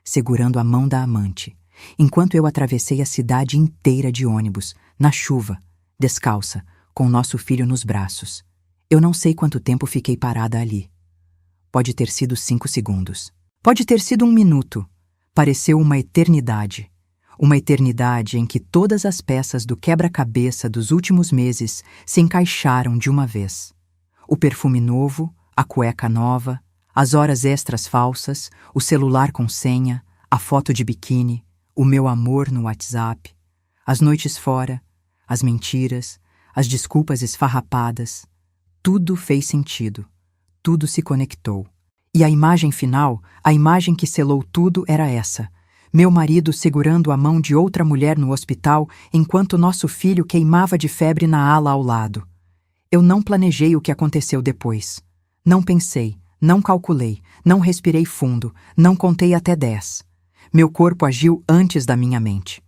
segurando a mão da amante, enquanto eu atravessei a cidade inteira de ônibus, na chuva, descalça, com nosso filho nos braços. Eu não sei quanto tempo fiquei parada ali. Pode ter sido 5 segundos. Pode ter sido 1 minuto. Pareceu uma eternidade. Uma eternidade em que todas as peças do quebra-cabeça dos últimos meses se encaixaram de uma vez. O perfume novo, a cueca nova, as horas extras falsas, o celular com senha, a foto de biquíni, o meu amor no WhatsApp, as noites fora, as mentiras, as desculpas esfarrapadas. Tudo fez sentido, tudo se conectou. E a imagem final, a imagem que selou tudo era essa: meu marido segurando a mão de outra mulher no hospital enquanto nosso filho queimava de febre na ala ao lado. Eu não planejei o que aconteceu depois. Não pensei, não calculei, não respirei fundo, não contei até 10. Meu corpo agiu antes da minha mente.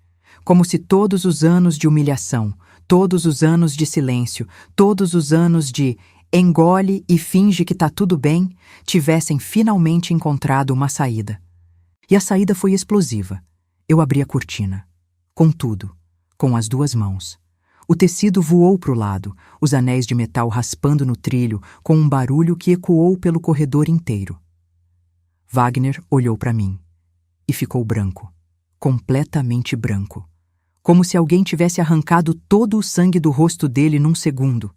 Como se todos os anos de humilhação, todos os anos de silêncio, todos os anos de engole e finge que tá tudo bem, tivessem finalmente encontrado uma saída. E a saída foi explosiva. Eu abri a cortina. Com tudo. Com as 2 mãos. O tecido voou pro lado, os anéis de metal raspando no trilho, com um barulho que ecoou pelo corredor inteiro. Wagner olhou para mim. E ficou branco. Completamente branco. Como se alguém tivesse arrancado todo o sangue do rosto dele num segundo.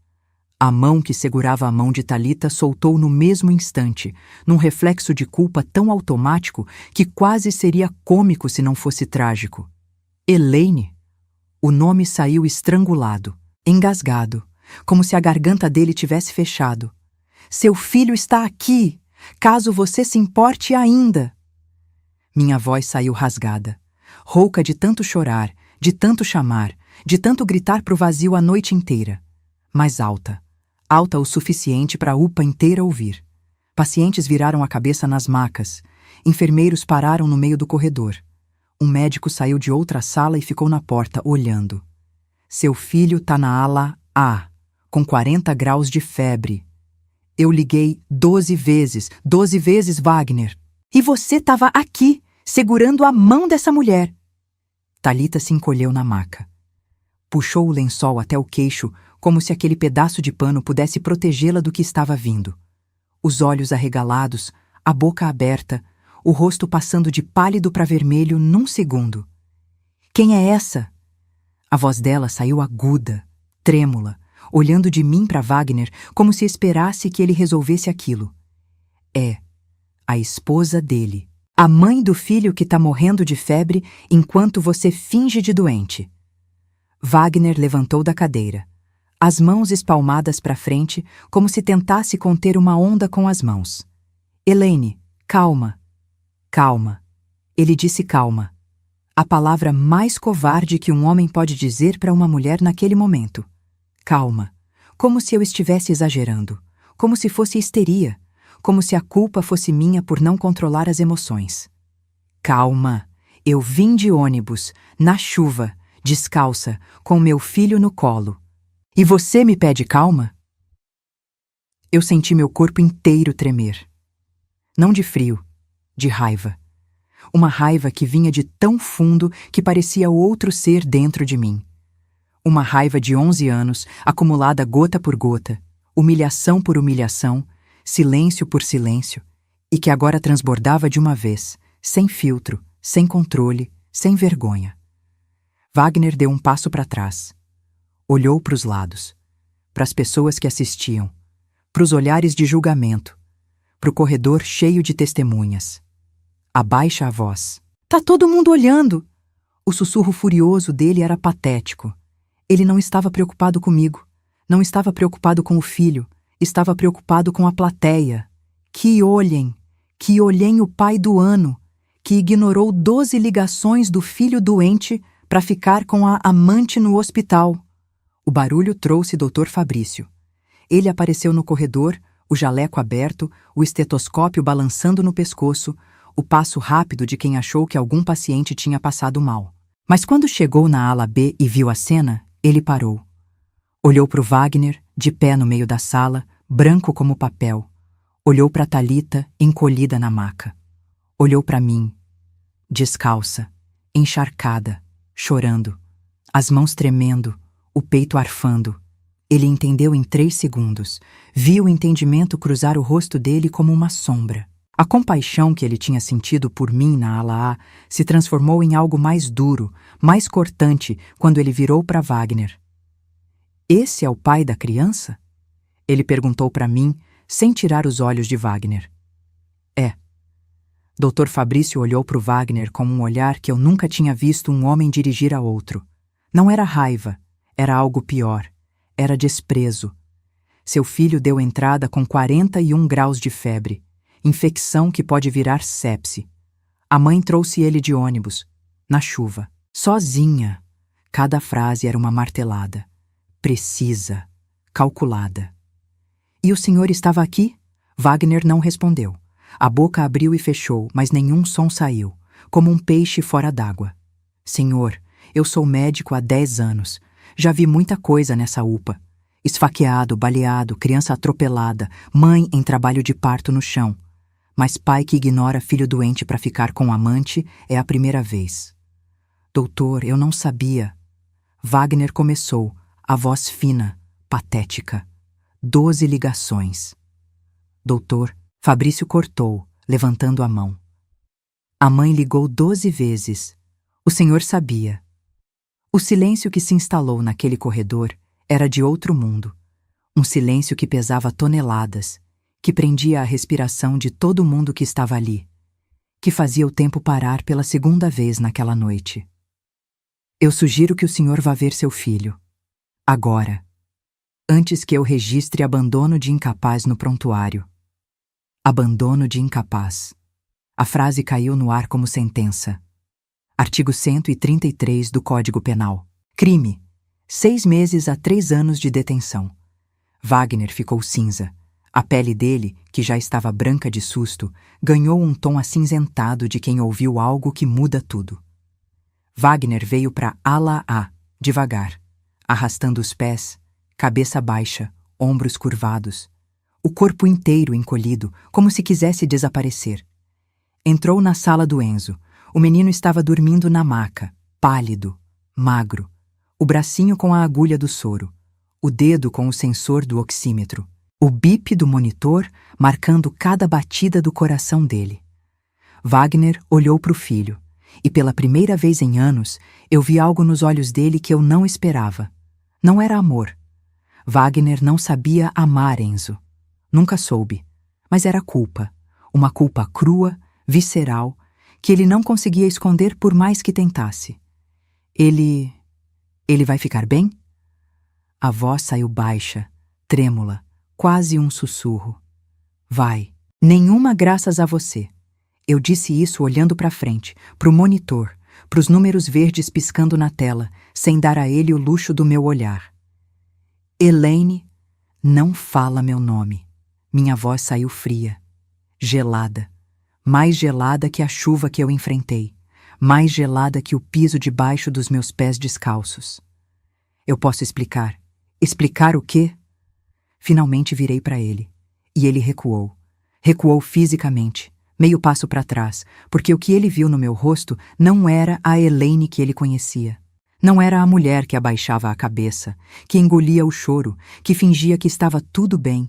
A mão que segurava a mão de Thalita soltou no mesmo instante, num reflexo de culpa tão automático que quase seria cômico se não fosse trágico. Elaine! O nome saiu estrangulado, engasgado, como se a garganta dele tivesse fechado. Seu filho está aqui, caso você se importe ainda. Minha voz saiu rasgada, rouca de tanto chorar, de tanto chamar, de tanto gritar pro vazio a noite inteira. Mas alta. Alta o suficiente para a UPA inteira ouvir. Pacientes viraram a cabeça nas macas. Enfermeiros pararam no meio do corredor. Um médico saiu de outra sala e ficou na porta, olhando. Seu filho tá na ala A, com 40 graus de febre. Eu liguei 12 vezes, Wagner. E você tava aqui, segurando a mão dessa mulher. Thalita se encolheu na maca. Puxou o lençol até o queixo, como se aquele pedaço de pano pudesse protegê-la do que estava vindo. Os olhos arregalados, a boca aberta, o rosto passando de pálido para vermelho num segundo. Quem é essa? A voz dela saiu aguda, trêmula, olhando de mim para Wagner como se esperasse que ele resolvesse aquilo. É a esposa dele, a mãe do filho que tá morrendo de febre enquanto você finge de doente. Wagner levantou da cadeira. As mãos espalmadas para frente, como se tentasse conter uma onda com as mãos. Elaine, calma. Calma. Ele disse calma. A palavra mais covarde que um homem pode dizer para uma mulher naquele momento. Calma. Como se eu estivesse exagerando. Como se fosse histeria. Como se a culpa fosse minha por não controlar as emoções. Calma. Eu vim de ônibus, na chuva, descalça, com meu filho no colo. E você me pede calma? Eu senti meu corpo inteiro tremer. Não de frio, de raiva. Uma raiva que vinha de tão fundo que parecia outro ser dentro de mim. Uma raiva de 11 anos, acumulada gota por gota, humilhação por humilhação, silêncio por silêncio, e que agora transbordava de uma vez, sem filtro, sem controle, sem vergonha. Wagner deu um passo para trás. Olhou para os lados, para as pessoas que assistiam, para os olhares de julgamento, para o corredor cheio de testemunhas. Abaixa a voz. Tá todo mundo olhando! O sussurro furioso dele era patético. Ele não estava preocupado comigo, não estava preocupado com o filho, estava preocupado com a plateia. Que olhem o pai do ano, que ignorou 12 ligações do filho doente para ficar com a amante no hospital. O barulho trouxe Dr. Fabrício. Ele apareceu no corredor, o jaleco aberto, o estetoscópio balançando no pescoço, o passo rápido de quem achou que algum paciente tinha passado mal. Mas quando chegou na ala B e viu a cena, ele parou. Olhou para o Wagner, de pé no meio da sala, branco como papel. Olhou para Thalita, encolhida na maca. Olhou para mim, descalça, encharcada, chorando, as mãos tremendo, o peito arfando. Ele entendeu em 3 segundos. Viu o entendimento cruzar o rosto dele como uma sombra. A compaixão que ele tinha sentido por mim na ala A se transformou em algo mais duro, mais cortante, quando ele virou para Wagner. Esse é o pai da criança? Ele perguntou para mim, sem tirar os olhos de Wagner. É. Dr. Fabrício olhou para o Wagner com um olhar que eu nunca tinha visto um homem dirigir a outro. Não era raiva, era algo pior. Era desprezo. Seu filho deu entrada com 41 graus de febre, infecção que pode virar sepse. A mãe trouxe ele de ônibus, na chuva, sozinha. Cada frase era uma martelada, precisa, calculada. E o senhor estava aqui? Wagner não respondeu. A boca abriu e fechou, mas nenhum som saiu, como um peixe fora d'água. Senhor, eu sou médico há 10 anos. Já vi muita coisa nessa UPA. Esfaqueado, baleado, criança atropelada, mãe em trabalho de parto no chão. Mas pai que ignora filho doente para ficar com amante é a primeira vez. Doutor, eu não sabia. Wagner começou, a voz fina, patética. 12 ligações. Doutor, Fabrício cortou, levantando a mão. A mãe ligou 12 vezes. O senhor sabia. O silêncio que se instalou naquele corredor era de outro mundo. Um silêncio que pesava toneladas, que prendia a respiração de todo mundo que estava ali, que fazia o tempo parar pela segunda vez naquela noite. Eu sugiro que o senhor vá ver seu filho. Agora. Antes que eu registre abandono de incapaz no prontuário. Abandono de incapaz. A frase caiu no ar como sentença. Artigo 133 do Código Penal. Crime. 6 meses a 3 anos de detenção. Wagner ficou cinza. A pele dele, que já estava branca de susto, ganhou um tom acinzentado de quem ouviu algo que muda tudo. Wagner veio para ala A, devagar, arrastando os pés, cabeça baixa, ombros curvados, o corpo inteiro encolhido, como se quisesse desaparecer. Entrou na sala do Enzo. O menino estava dormindo na maca, pálido, magro, o bracinho com a agulha do soro, o dedo com o sensor do oxímetro, o bip do monitor marcando cada batida do coração dele. Wagner olhou para o filho, e pela primeira vez em anos eu vi algo nos olhos dele que eu não esperava. Não era amor. Wagner não sabia amar Enzo. Nunca soube, mas era culpa. Uma culpa crua, visceral, que ele não conseguia esconder por mais que tentasse. Ele vai ficar bem? A voz saiu baixa, trêmula, quase um sussurro. Vai. Nenhuma graças a você. Eu disse isso olhando para frente, para o monitor, para os números verdes piscando na tela, sem dar a ele o luxo do meu olhar. Elaine, não fala meu nome. Minha voz saiu fria, gelada. Mais gelada que a chuva que eu enfrentei, mais gelada que o piso debaixo dos meus pés descalços. Eu posso explicar. Explicar o quê? Finalmente virei para ele, e ele recuou. Recuou fisicamente, meio passo para trás, porque o que ele viu no meu rosto não era a Elaine que ele conhecia. Não era a mulher que abaixava a cabeça, que engolia o choro, que fingia que estava tudo bem.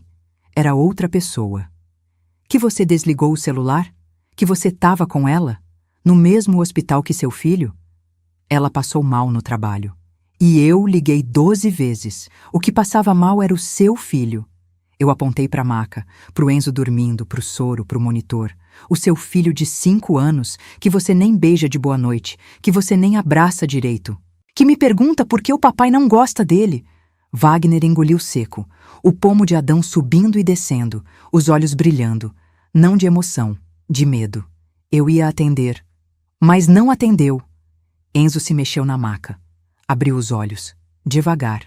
Era outra pessoa. Que você desligou o celular? Que você estava com ela? No mesmo hospital que seu filho? Ela passou mal no trabalho. E eu liguei 12 vezes. O que passava mal era o seu filho. Eu apontei para a maca, para o Enzo dormindo, para o soro, para o monitor. O seu filho de 5 anos, que você nem beija de boa noite, que você nem abraça direito. Que me pergunta por que o papai não gosta dele. Wagner engoliu seco, o pomo de Adão subindo e descendo, os olhos brilhando. Não de emoção, de medo. Eu ia atender, mas não atendeu. Enzo se mexeu na maca. Abriu os olhos, devagar,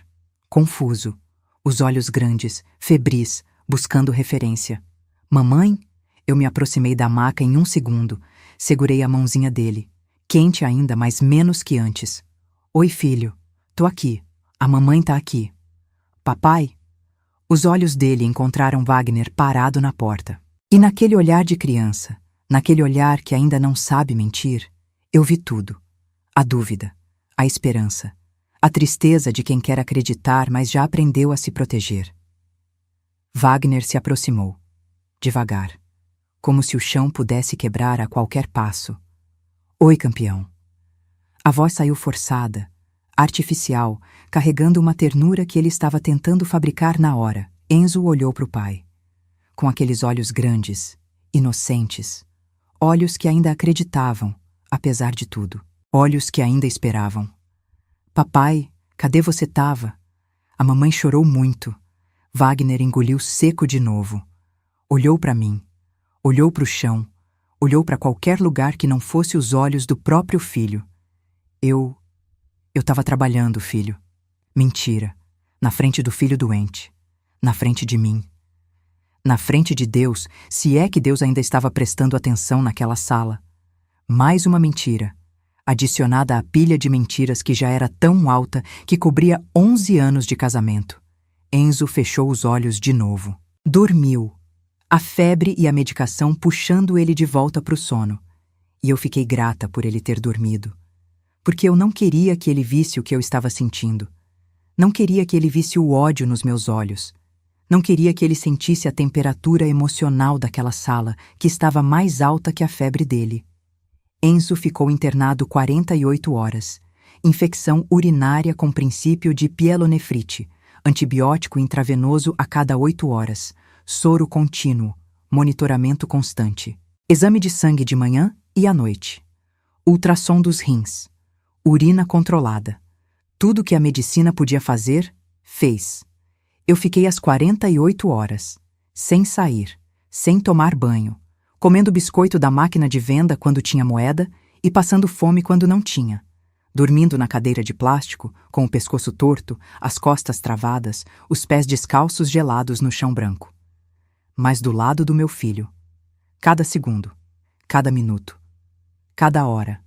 confuso. Os olhos grandes, febris, buscando referência. Mamãe? Eu me aproximei da maca em 1 segundo. Segurei a mãozinha dele, quente ainda, mas menos que antes. Oi, filho. Tô aqui. A mamãe tá aqui. Papai? Os olhos dele encontraram Wagner parado na porta. E naquele olhar de criança, naquele olhar que ainda não sabe mentir, eu vi tudo. A dúvida, a esperança, a tristeza de quem quer acreditar, mas já aprendeu a se proteger. Wagner se aproximou, devagar, como se o chão pudesse quebrar a qualquer passo. Oi, campeão. A voz saiu forçada, artificial, carregando uma ternura que ele estava tentando fabricar na hora. Enzo olhou para o pai, com aqueles olhos grandes, inocentes, olhos que ainda acreditavam, apesar de tudo, olhos que ainda esperavam. Papai, cadê você tava? A mamãe chorou muito. Wagner engoliu seco de novo. Olhou para mim, olhou para o chão, olhou para qualquer lugar que não fosse os olhos do próprio filho. Eu estava trabalhando, filho. Mentira. Na frente do filho doente. Na frente de mim. Na frente de Deus, se é que Deus ainda estava prestando atenção naquela sala. Mais uma mentira, adicionada à pilha de mentiras que já era tão alta que cobria 11 anos de casamento. Enzo fechou os olhos de novo. Dormiu. A febre e a medicação puxando ele de volta para o sono. E eu fiquei grata por ele ter dormido. Porque eu não queria que ele visse o que eu estava sentindo. Não queria que ele visse o ódio nos meus olhos. Não queria que ele sentisse a temperatura emocional daquela sala, que estava mais alta que a febre dele. Enzo ficou internado 48 horas. Infecção urinária com princípio de pielonefrite. Antibiótico intravenoso a cada 8 horas. Soro contínuo. Monitoramento constante. Exame de sangue de manhã e à noite. Ultrassom dos rins. Urina controlada. Tudo que a medicina podia fazer, fez. Eu fiquei as 48 horas, sem sair, sem tomar banho, comendo biscoito da máquina de venda quando tinha moeda e passando fome quando não tinha, dormindo na cadeira de plástico, com o pescoço torto, as costas travadas, os pés descalços gelados no chão branco. Mas do lado do meu filho, cada segundo, cada minuto, cada hora.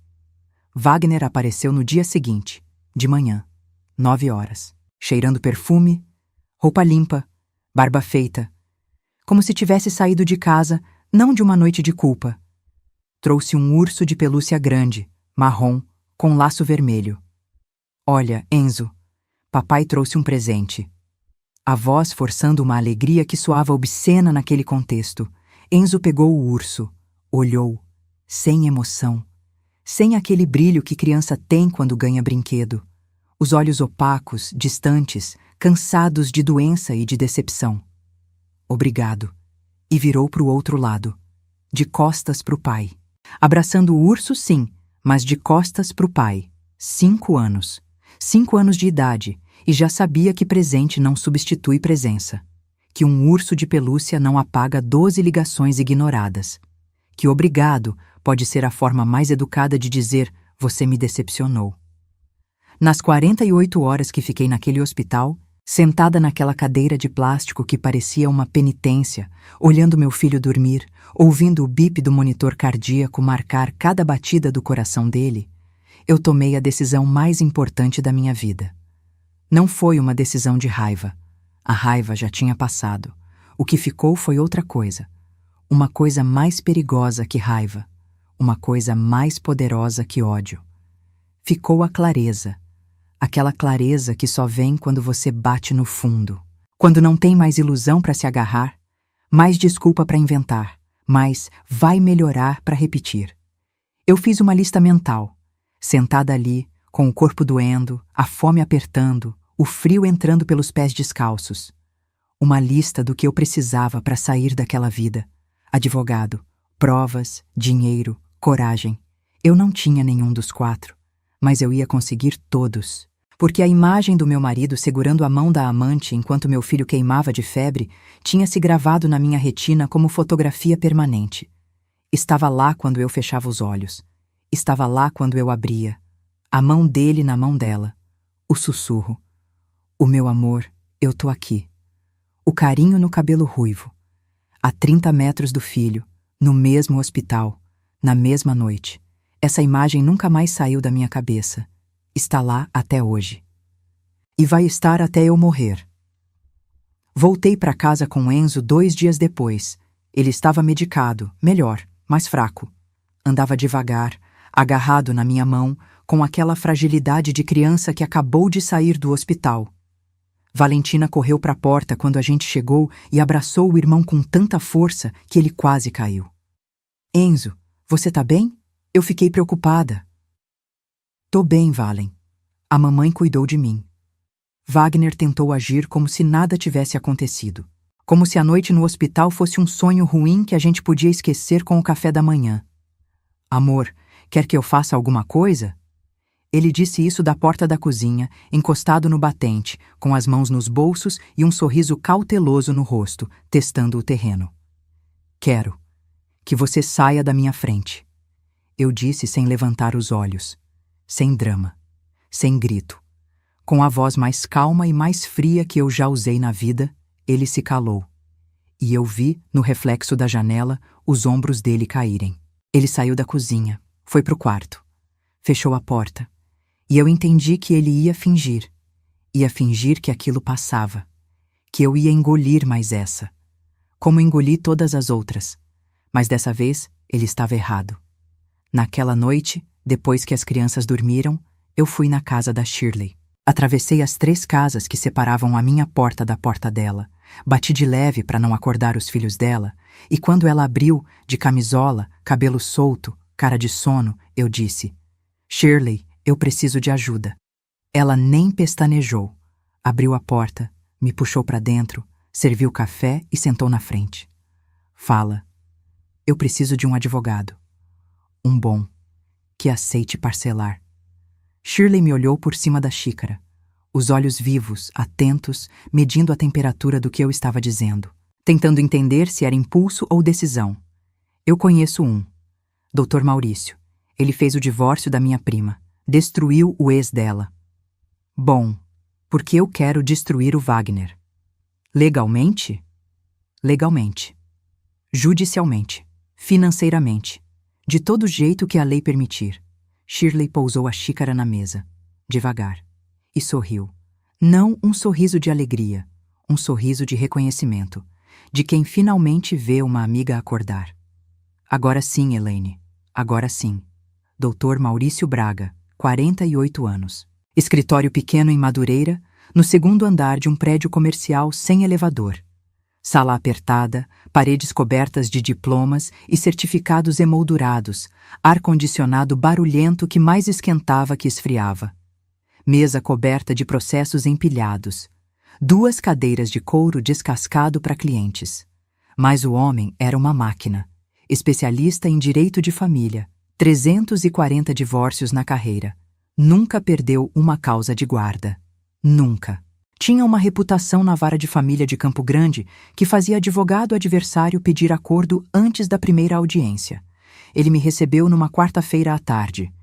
Wagner apareceu no dia seguinte, de manhã, 9 horas, cheirando perfume, roupa limpa, barba feita, como se tivesse saído de casa, não de uma noite de culpa. Trouxe um urso de pelúcia grande, marrom, com laço vermelho. Olha, Enzo, papai trouxe um presente. A voz forçando uma alegria que soava obscena naquele contexto. Enzo pegou o urso, olhou, sem emoção, sem aquele brilho que criança tem quando ganha brinquedo. Os olhos opacos, distantes, cansados de doença e de decepção. Obrigado. E virou para o outro lado, de costas para o pai. Abraçando o urso, sim, mas de costas para o pai. 5 anos. 5 anos de idade, e já sabia que presente não substitui presença. Que um urso de pelúcia não apaga 12 ligações ignoradas. Que obrigado pode ser a forma mais educada de dizer você me decepcionou. Nas 48 horas que fiquei naquele hospital, sentada naquela cadeira de plástico que parecia uma penitência, olhando meu filho dormir, ouvindo o bip do monitor cardíaco marcar cada batida do coração dele, eu tomei a decisão mais importante da minha vida. Não foi uma decisão de raiva. A raiva já tinha passado. O que ficou foi outra coisa. Uma coisa mais perigosa que raiva. Uma coisa mais poderosa que ódio. Ficou a clareza. Aquela clareza que só vem quando você bate no fundo. Quando não tem mais ilusão para se agarrar, mais desculpa para inventar, mais vai melhorar para repetir. Eu fiz uma lista mental, sentada ali, com o corpo doendo, a fome apertando, o frio entrando pelos pés descalços. Uma lista do que eu precisava para sair daquela vida. Advogado, provas, dinheiro, coragem. Eu não tinha nenhum dos 4. Mas eu ia conseguir todos, porque a imagem do meu marido segurando a mão da amante enquanto meu filho queimava de febre tinha se gravado na minha retina como fotografia permanente. Estava lá quando eu fechava os olhos. Estava lá quando eu abria. A mão dele na mão dela. O sussurro. O meu amor, eu tô aqui. O carinho no cabelo ruivo. A 30 metros do filho, no mesmo hospital, na mesma noite. Essa imagem nunca mais saiu da minha cabeça. Está lá até hoje. E vai estar até eu morrer. Voltei para casa com Enzo 2 dias depois. Ele estava medicado, melhor, mais fraco. Andava devagar, agarrado na minha mão, com aquela fragilidade de criança que acabou de sair do hospital. Valentina correu para a porta quando a gente chegou e abraçou o irmão com tanta força que ele quase caiu. Enzo, você tá bem? Eu fiquei preocupada. Tô bem, Valen. A mamãe cuidou de mim. Wagner tentou agir como se nada tivesse acontecido. Como se a noite no hospital fosse um sonho ruim que a gente podia esquecer com o café da manhã. Amor, quer que eu faça alguma coisa? Ele disse isso da porta da cozinha, encostado no batente, com as mãos nos bolsos e um sorriso cauteloso no rosto, testando o terreno. Quero que você saia da minha frente. Eu disse sem levantar os olhos, sem drama, sem grito. Com a voz mais calma e mais fria que eu já usei na vida, ele se calou. E eu vi, no reflexo da janela, os ombros dele caírem. Ele saiu da cozinha, foi pro quarto, fechou a porta. E eu entendi que ele ia fingir que aquilo passava, que eu ia engolir mais essa, como engoli todas as outras. Mas dessa vez, ele estava errado. Naquela noite, depois que as crianças dormiram, eu fui na casa da Shirley. Atravessei as 3 casas que separavam a minha porta da porta dela, bati de leve para não acordar os filhos dela, e quando ela abriu, de camisola, cabelo solto, cara de sono, eu disse: Shirley, eu preciso de ajuda. Ela nem pestanejou. Abriu a porta, me puxou para dentro, serviu café e sentou na frente. Fala. Eu preciso de um advogado. Um bom, que aceite parcelar. Shirley me olhou por cima da xícara, os olhos vivos, atentos, medindo a temperatura do que eu estava dizendo, tentando entender se era impulso ou decisão. Eu conheço um. Dr. Maurício. Ele fez o divórcio da minha prima. Destruiu o ex dela. Bom, porque eu quero destruir o Wagner. Legalmente? Legalmente. Judicialmente. Financeiramente. De todo jeito que a lei permitir. Shirley pousou a xícara na mesa, devagar, e sorriu. Não um sorriso de alegria, um sorriso de reconhecimento, de quem finalmente vê uma amiga acordar. Agora sim, Elaine, agora sim. Dr. Maurício Braga, 48 anos. Escritório pequeno em Madureira, no 2º andar de um prédio comercial sem elevador. Sala apertada, paredes cobertas de diplomas e certificados emoldurados, ar-condicionado barulhento que mais esquentava que esfriava. Mesa coberta de processos empilhados. 2 cadeiras de couro descascado para clientes. Mas o homem era uma máquina. Especialista em direito de família. 340 divórcios na carreira. Nunca perdeu uma causa de guarda. Nunca. Tinha uma reputação na vara de família de Campo Grande que fazia advogado adversário pedir acordo antes da primeira audiência. Ele me recebeu numa quarta-feira à tarde.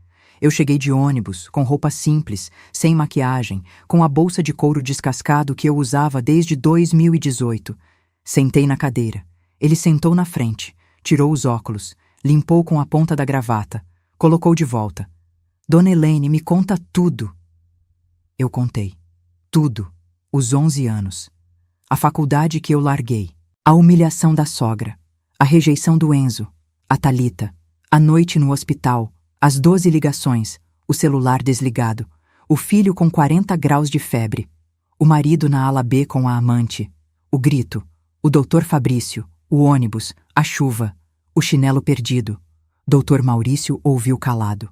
Eu cheguei de ônibus, com roupa simples, sem maquiagem, com a bolsa de couro descascado que eu usava desde 2018. Sentei na cadeira. Ele sentou na frente, tirou os óculos, limpou com a ponta da gravata, colocou de volta. Dona Elaine, me conta tudo. Eu contei. Tudo. Os 11 anos. A faculdade que eu larguei. A humilhação da sogra. A rejeição do Enzo. A Thalita. A noite no hospital. As 12 ligações. O celular desligado. O filho com 40 graus de febre. O marido na ala B com a amante. O grito. O doutor Fabrício. O ônibus. A chuva. O chinelo perdido. Doutor Maurício ouviu calado.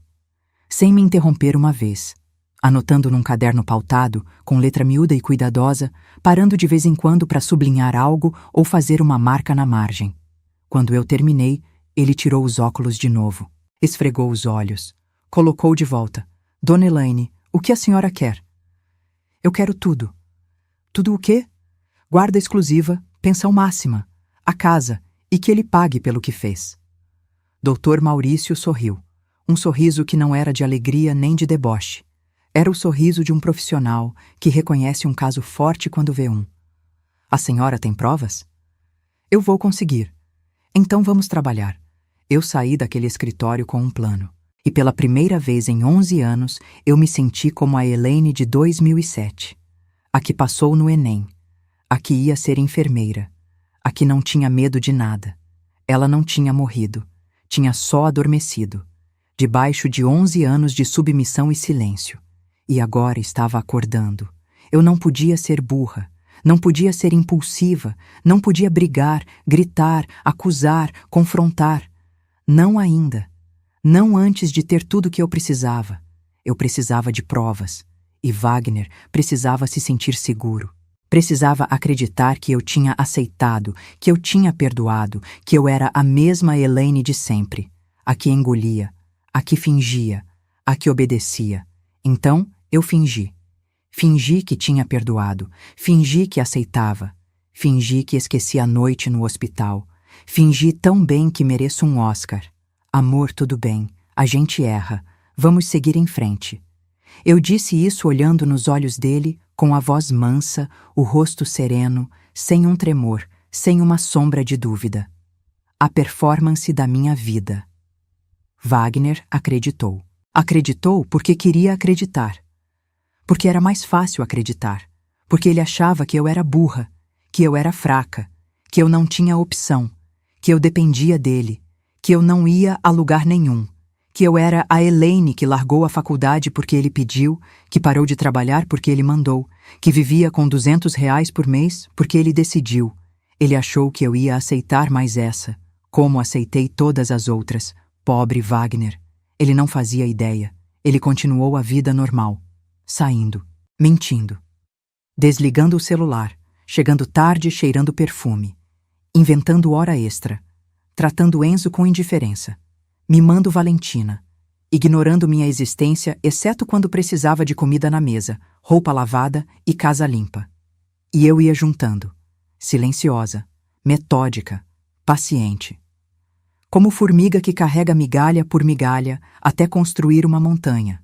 Sem me interromper uma vez. Anotando num caderno pautado, com letra miúda e cuidadosa, parando de vez em quando para sublinhar algo ou fazer uma marca na margem. Quando eu terminei, ele tirou os óculos de novo, esfregou os olhos, colocou de volta. Dona Elaine, o que a senhora quer? Eu quero tudo. Tudo o quê? Guarda exclusiva, pensão máxima, a casa, e que ele pague pelo que fez. Dr. Maurício sorriu, um sorriso que não era de alegria nem de deboche. Era o sorriso de um profissional que reconhece um caso forte quando vê um. A senhora tem provas? Eu vou conseguir. Então vamos trabalhar. Eu saí daquele escritório com um plano. E pela primeira vez em 11 anos, eu me senti como a Elaine de 2007. A que passou no Enem. A que ia ser enfermeira. A que não tinha medo de nada. Ela não tinha morrido. Tinha só adormecido. Debaixo de 11 anos de submissão e silêncio. E agora estava acordando. Eu não podia ser burra, não podia ser impulsiva, não podia brigar, gritar, acusar, confrontar. Não ainda. Não antes de ter tudo o que eu precisava. Eu precisava de provas. E Wagner precisava se sentir seguro. Precisava acreditar que eu tinha aceitado, que eu tinha perdoado, que eu era a mesma Elaine de sempre. A que engolia, a que fingia, a que obedecia. Então, eu fingi. Fingi que tinha perdoado, fingi que aceitava, fingi que esqueci a noite no hospital, fingi tão bem que mereço um Oscar. Amor, tudo bem, a gente erra, vamos seguir em frente. Eu disse isso olhando nos olhos dele, com a voz mansa, o rosto sereno, sem um tremor, sem uma sombra de dúvida. A performance da minha vida. Wagner acreditou. Acreditou porque queria acreditar. Porque era mais fácil acreditar. Porque ele achava que eu era burra, que eu era fraca, que eu não tinha opção, que eu dependia dele, que eu não ia a lugar nenhum, que eu era a Elaine que largou a faculdade porque ele pediu, que parou de trabalhar porque ele mandou, que vivia com R$ 200 por mês porque ele decidiu. Ele achou que eu ia aceitar mais essa, como aceitei todas as outras. Pobre Wagner. Ele não fazia ideia. Ele continuou a vida normal. Saindo, mentindo, desligando o celular, chegando tarde cheirando perfume, inventando hora extra, tratando Enzo com indiferença, mimando Valentina, ignorando minha existência exceto quando precisava de comida na mesa, roupa lavada e casa limpa. E eu ia juntando, silenciosa, metódica, paciente. Como formiga que carrega migalha por migalha até construir uma montanha.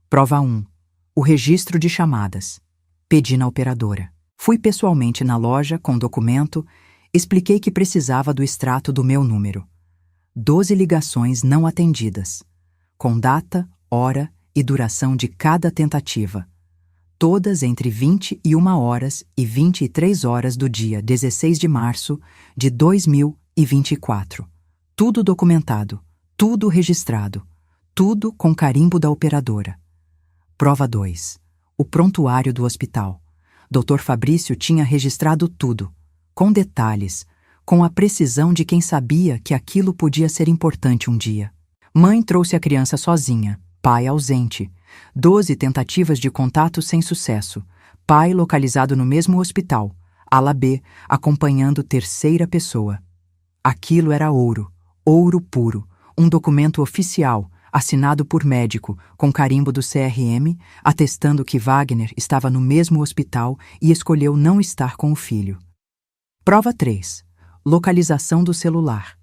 Prova 1. O registro de chamadas. Pedi na operadora. Fui pessoalmente na loja com documento, expliquei que precisava do extrato do meu número. 12 ligações não atendidas, com data, hora e duração de cada tentativa. Todas entre 21 horas e 23 horas do dia 16 de março de 2024. Tudo documentado, tudo registrado, tudo com carimbo da operadora. Prova 2. O prontuário do hospital. Dr. Fabrício tinha registrado tudo, com detalhes, com a precisão de quem sabia que aquilo podia ser importante um dia. Mãe trouxe a criança sozinha, pai ausente. 12 tentativas de contato sem sucesso. Pai localizado no mesmo hospital, ala B, acompanhando terceira pessoa. Aquilo era ouro, ouro puro, um documento oficial, assinado por médico, com carimbo do CRM, atestando que Wagner estava no mesmo hospital e escolheu não estar com o filho. Prova 3. Localização do celular.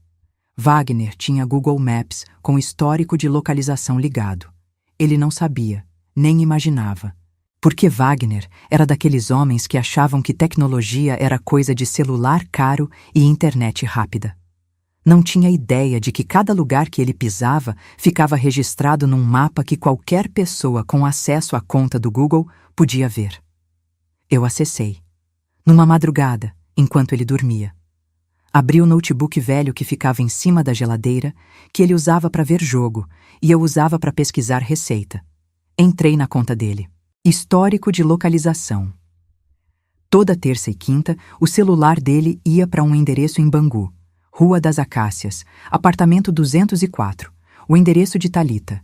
Wagner tinha Google Maps com histórico de localização ligado. Ele não sabia, nem imaginava. Porque Wagner era daqueles homens que achavam que tecnologia era coisa de celular caro e internet rápida. Não tinha ideia de que cada lugar que ele pisava ficava registrado num mapa que qualquer pessoa com acesso à conta do Google podia ver. Eu acessei. Numa madrugada, enquanto ele dormia. Abri o notebook velho que ficava em cima da geladeira, que ele usava para ver jogo, e eu usava para pesquisar receita. Entrei na conta dele. Histórico de localização. Toda terça e quinta, o celular dele ia para um endereço em Bangu. Rua das Acácias, apartamento 204, o endereço de Thalita.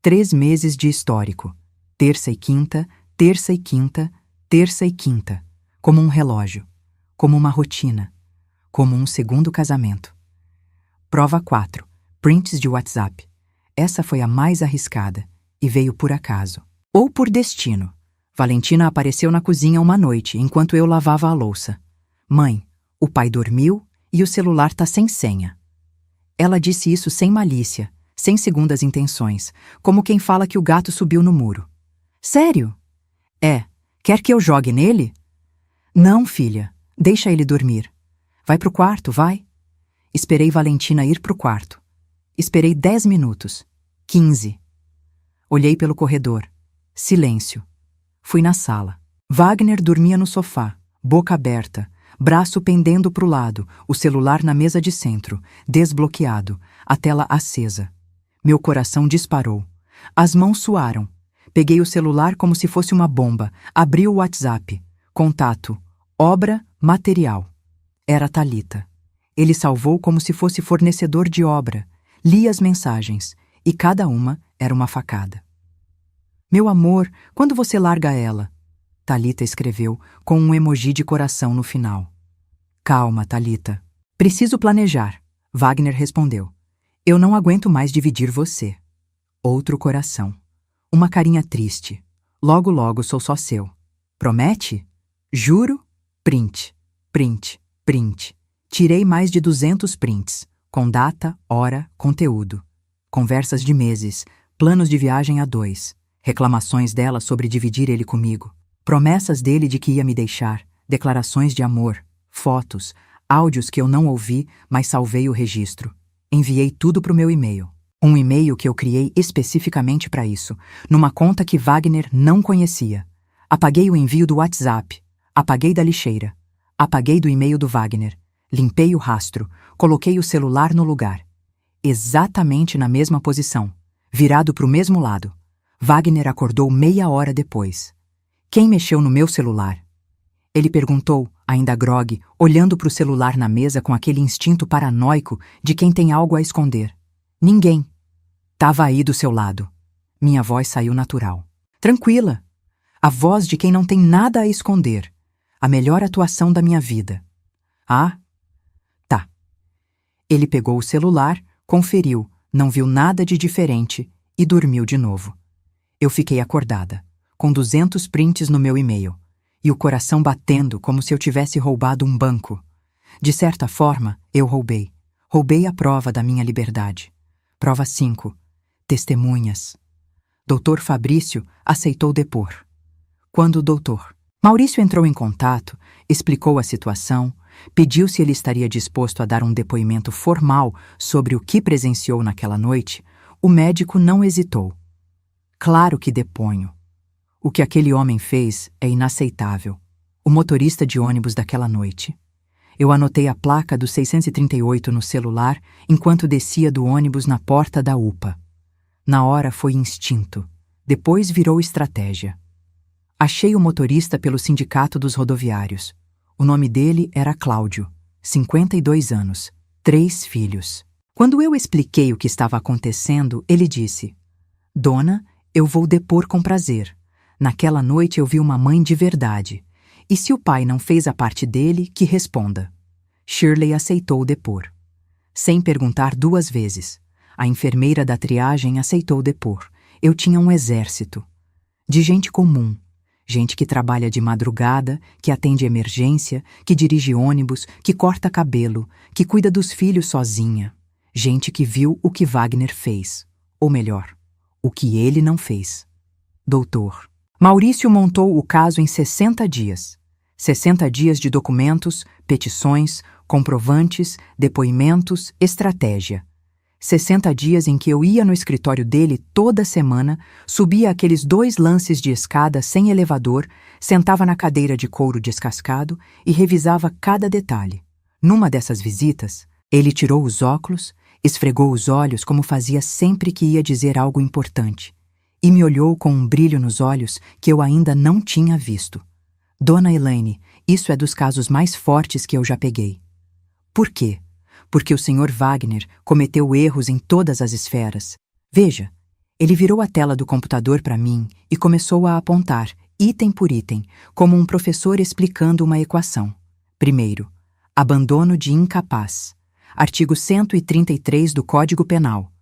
3 meses de histórico. Terça e quinta, terça e quinta, terça e quinta. Como um relógio. Como uma rotina. Como um segundo casamento. Prova 4. Prints de WhatsApp. Essa foi a mais arriscada e veio por acaso. Ou por destino. Valentina apareceu na cozinha uma noite enquanto eu lavava a louça. Mãe, o pai dormiu e o celular tá sem senha. Ela disse isso sem malícia, sem segundas intenções, como quem fala que o gato subiu no muro. Sério? É. Quer que eu jogue nele? Não, filha. Deixa ele dormir. Vai pro quarto, vai. Esperei Valentina ir pro quarto. Esperei 10 minutos. 15. Olhei pelo corredor. Silêncio. Fui na sala. Wagner dormia no sofá, boca aberta, braço pendendo pro lado, o celular na mesa de centro, desbloqueado, a tela acesa. Meu coração disparou. As mãos suaram. Peguei o celular como se fosse uma bomba, abri o WhatsApp. Contato. Obra, material. Era Thalita. Ele salvou como se fosse fornecedor de obra. Li as mensagens, e cada uma era uma facada. Meu amor, quando você larga ela? Thalita escreveu, com um emoji de coração no final. Calma, Thalita. Preciso planejar, Wagner respondeu. Eu não aguento mais dividir você. Outro coração. Uma carinha triste. Logo, logo sou só seu. Promete? Juro? Print, print, print. Tirei mais de 200 prints, com data, hora, conteúdo. Conversas de meses, planos de viagem a dois, reclamações dela sobre dividir ele comigo, promessas dele de que ia me deixar, declarações de amor, fotos, áudios que eu não ouvi, mas salvei o registro. Enviei tudo para o meu e-mail. Um e-mail que eu criei especificamente para isso, numa conta que Wagner não conhecia. Apaguei o envio do WhatsApp, apaguei da lixeira, apaguei do e-mail do Wagner, limpei o rastro, coloquei o celular no lugar. Exatamente na mesma posição, virado para o mesmo lado. Wagner acordou meia hora depois. Quem mexeu no meu celular? Ele perguntou, ainda grogue, olhando para o celular na mesa com aquele instinto paranoico de quem tem algo a esconder. Ninguém. Tava aí do seu lado. Minha voz saiu natural. Tranquila. A voz de quem não tem nada a esconder. A melhor atuação da minha vida. Ah? Tá. Ele pegou o celular, conferiu, não viu nada de diferente e dormiu de novo. Eu fiquei acordada, com 200 prints no meu e-mail, e o coração batendo como se eu tivesse roubado um banco. De certa forma, eu roubei. Roubei a prova da minha liberdade. Prova 5. Testemunhas. Dr. Fabrício aceitou depor. Quando o doutor Maurício entrou em contato, explicou a situação, pediu se ele estaria disposto a dar um depoimento formal sobre o que presenciou naquela noite, o médico não hesitou. Claro que deponho. O que aquele homem fez é inaceitável. O motorista de ônibus daquela noite. Eu anotei a placa do 638 no celular enquanto descia do ônibus na porta da UPA. Na hora foi instinto, depois virou estratégia. Achei o motorista pelo Sindicato dos Rodoviários. O nome dele era Cláudio, 52 anos, 3 filhos. Quando eu expliquei o que estava acontecendo, ele disse: Dona, eu vou depor com prazer. Naquela noite eu vi uma mãe de verdade. E se o pai não fez a parte dele, que responda. Shirley aceitou depor. Sem perguntar 2 vezes. A enfermeira da triagem aceitou depor. Eu tinha um exército. De gente comum. Gente que trabalha de madrugada, que atende emergência, que dirige ônibus, que corta cabelo, que cuida dos filhos sozinha. Gente que viu o que Wagner fez. Ou melhor, o que ele não fez. Doutor. Maurício montou o caso em 60 dias. 60 dias de documentos, petições, comprovantes, depoimentos, estratégia. 60 dias em que eu ia no escritório dele toda semana, subia aqueles 2 lances de escada sem elevador, sentava na cadeira de couro descascado e revisava cada detalhe. Numa dessas visitas, ele tirou os óculos, esfregou os olhos como fazia sempre que ia dizer algo importante, e me olhou com um brilho nos olhos que eu ainda não tinha visto. Dona Elaine, isso é dos casos mais fortes que eu já peguei. Por quê? Porque o Sr. Wagner cometeu erros em todas as esferas. Veja, ele virou a tela do computador para mim e começou a apontar, item por item, como um professor explicando uma equação. Primeiro, abandono de incapaz. Artigo 133 do Código Penal.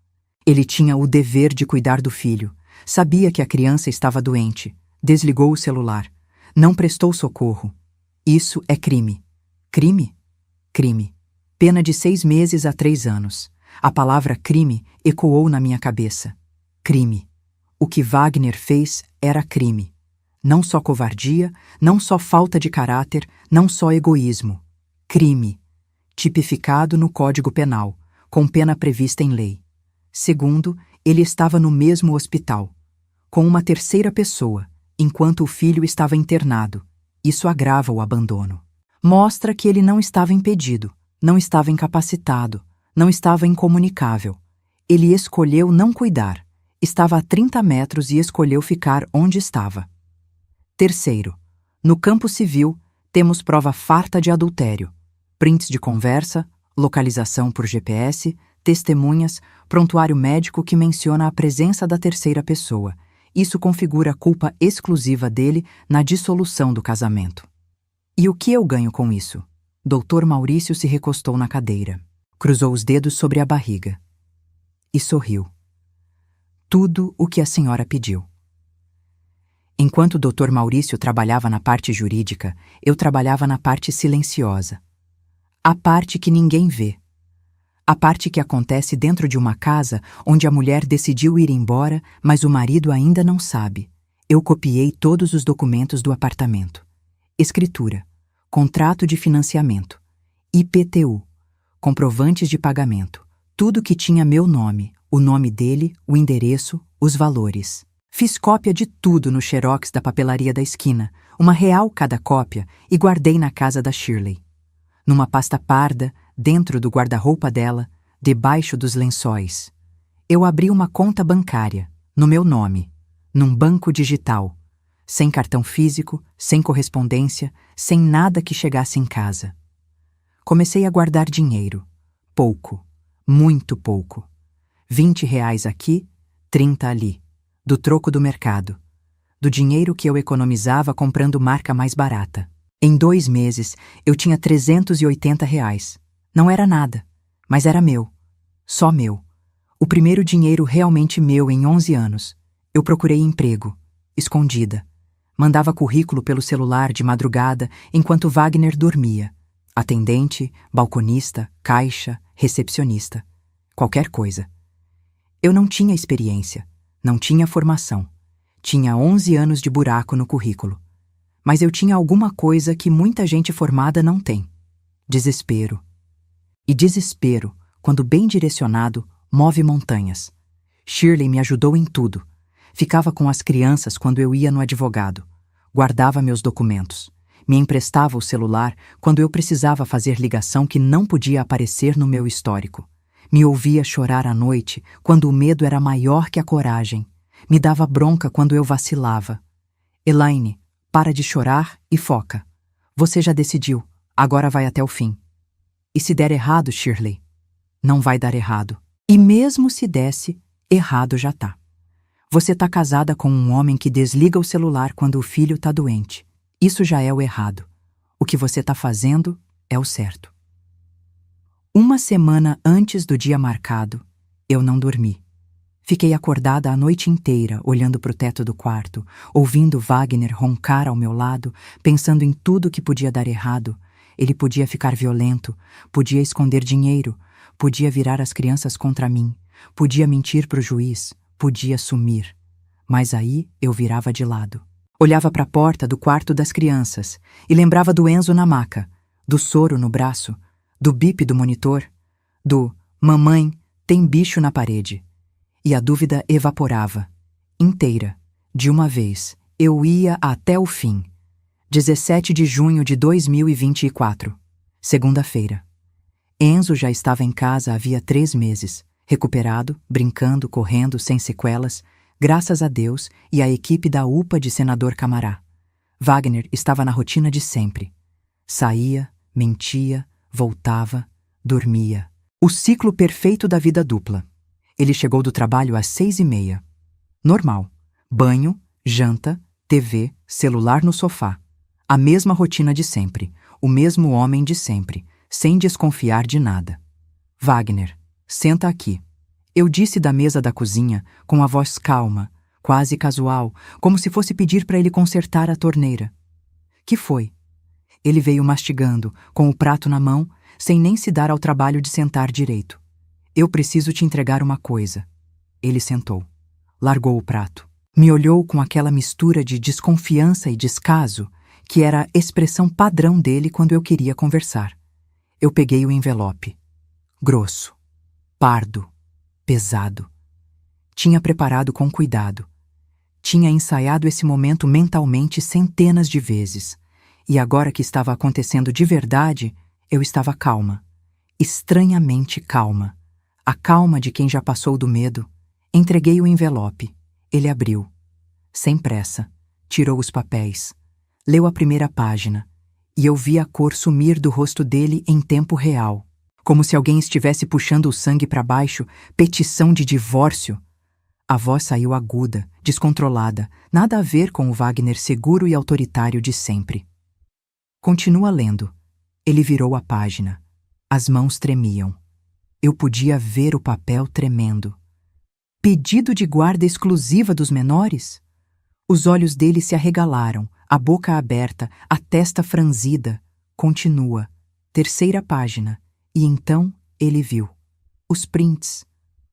Ele tinha o dever de cuidar do filho. Sabia que a criança estava doente. Desligou o celular. Não prestou socorro. Isso é crime. Crime? Crime. Pena de 6 meses a 3 anos. A palavra crime ecoou na minha cabeça. Crime. O que Wagner fez era crime. Não só covardia, não só falta de caráter, não só egoísmo. Crime. Tipificado no Código Penal, com pena prevista em lei. Segundo, ele estava no mesmo hospital, com uma terceira pessoa, enquanto o filho estava internado. Isso agrava o abandono. Mostra que ele não estava impedido, não estava incapacitado, não estava incomunicável. Ele escolheu não cuidar. Estava a 30 metros e escolheu ficar onde estava. Terceiro, no campo civil, temos prova farta de adultério. Prints de conversa, localização por GPS, Testemunhas, prontuário médico que menciona a presença da terceira pessoa. Isso configura a culpa exclusiva dele na dissolução do casamento. E o que eu ganho com isso? Dr. Maurício se recostou na cadeira, cruzou os dedos sobre a barriga e sorriu. Tudo o que a senhora pediu. Enquanto o Dr. Maurício trabalhava na parte jurídica, eu trabalhava na parte silenciosa. A parte que ninguém vê. A parte que acontece dentro de uma casa onde a mulher decidiu ir embora, mas o marido ainda não sabe. Eu copiei todos os documentos do apartamento. Escritura, contrato de financiamento, IPTU, comprovantes de pagamento, tudo que tinha meu nome, o nome dele, o endereço, os valores. Fiz cópia de tudo no xerox da papelaria da esquina, R$1 cada cópia, e guardei na casa da Shirley. Numa pasta parda, dentro do guarda-roupa dela, debaixo dos lençóis. Eu abri uma conta bancária, no meu nome, num banco digital, sem cartão físico, sem correspondência, sem nada que chegasse em casa. Comecei a guardar dinheiro. Pouco, muito pouco. R$20 aqui, 30 ali. Do troco do mercado. Do dinheiro que eu economizava comprando marca mais barata. Em 2 meses, eu tinha R$380. Não era nada, mas era meu. Só meu. O primeiro dinheiro realmente meu em 11 anos. Eu procurei emprego, escondida. Mandava currículo pelo celular de madrugada enquanto Wagner dormia. Atendente, balconista, caixa, recepcionista. Qualquer coisa. Eu não tinha experiência, não tinha formação. Tinha 11 anos de buraco no currículo. Mas eu tinha alguma coisa que muita gente formada não tem. Desespero. E desespero, quando bem direcionado, move montanhas. Shirley me ajudou em tudo. Ficava com as crianças quando eu ia no advogado. Guardava meus documentos. Me emprestava o celular quando eu precisava fazer ligação que não podia aparecer no meu histórico. Me ouvia chorar à noite quando o medo era maior que a coragem. Me dava bronca quando eu vacilava. Elaine, para de chorar e foca. Você já decidiu, agora vai até o fim. E se der errado, Shirley? Não vai dar errado. E mesmo se desse, errado já tá. Você tá casada com um homem que desliga o celular quando o filho tá doente. Isso já é o errado. O que você tá fazendo é o certo. Uma semana antes do dia marcado, eu não dormi. Fiquei acordada a noite inteira, olhando para o teto do quarto, ouvindo Wagner roncar ao meu lado, pensando em tudo que podia dar errado. Ele podia ficar violento, podia esconder dinheiro, podia virar as crianças contra mim, podia mentir para o juiz, podia sumir. Mas aí eu virava de lado. Olhava para a porta do quarto das crianças e lembrava do Enzo na maca, do soro no braço, do bip do monitor, do "mamãe, tem bicho na parede". E a dúvida evaporava. Inteira. De uma vez. Eu ia até o fim. 17 de junho de 2024. Segunda-feira. Enzo já estava em casa havia 3 meses. Recuperado, brincando, correndo, sem sequelas, graças a Deus e à equipe da UPA de Senador Camará. Wagner estava na rotina de sempre. Saía, mentia, voltava, dormia. O ciclo perfeito da vida dupla. Ele chegou do trabalho às 6h30. Normal. Banho, janta, TV, celular no sofá. A mesma rotina de sempre. O mesmo homem de sempre, sem desconfiar de nada. Wagner, senta aqui. Eu disse da mesa da cozinha, com a voz calma, quase casual, como se fosse pedir para ele consertar a torneira. Que foi? Ele veio mastigando, com o prato na mão, sem nem se dar ao trabalho de sentar direito. Eu preciso te entregar uma coisa. Ele sentou. Largou o prato. Me olhou com aquela mistura de desconfiança e descaso que era a expressão padrão dele quando eu queria conversar. Eu peguei o envelope. Grosso. Pardo. Pesado. Tinha preparado com cuidado. Tinha ensaiado esse momento mentalmente centenas de vezes. E agora que estava acontecendo de verdade, eu estava calma. Estranhamente calma. A calma de quem já passou do medo. Entreguei o envelope. Ele abriu. Sem pressa. Tirou os papéis. Leu a primeira página. E eu vi a cor sumir do rosto dele em tempo real. como se alguém estivesse puxando o sangue para baixo, petição de divórcio. A voz saiu aguda, descontrolada, nada a ver com o Wagner seguro e autoritário de sempre. Continua lendo. Ele virou a página. As mãos tremiam. Eu podia ver o papel tremendo. Pedido de guarda exclusiva dos menores? Os olhos dele se arregalaram, a boca aberta, a testa franzida. Continua. Terceira página. E então ele viu. Os prints.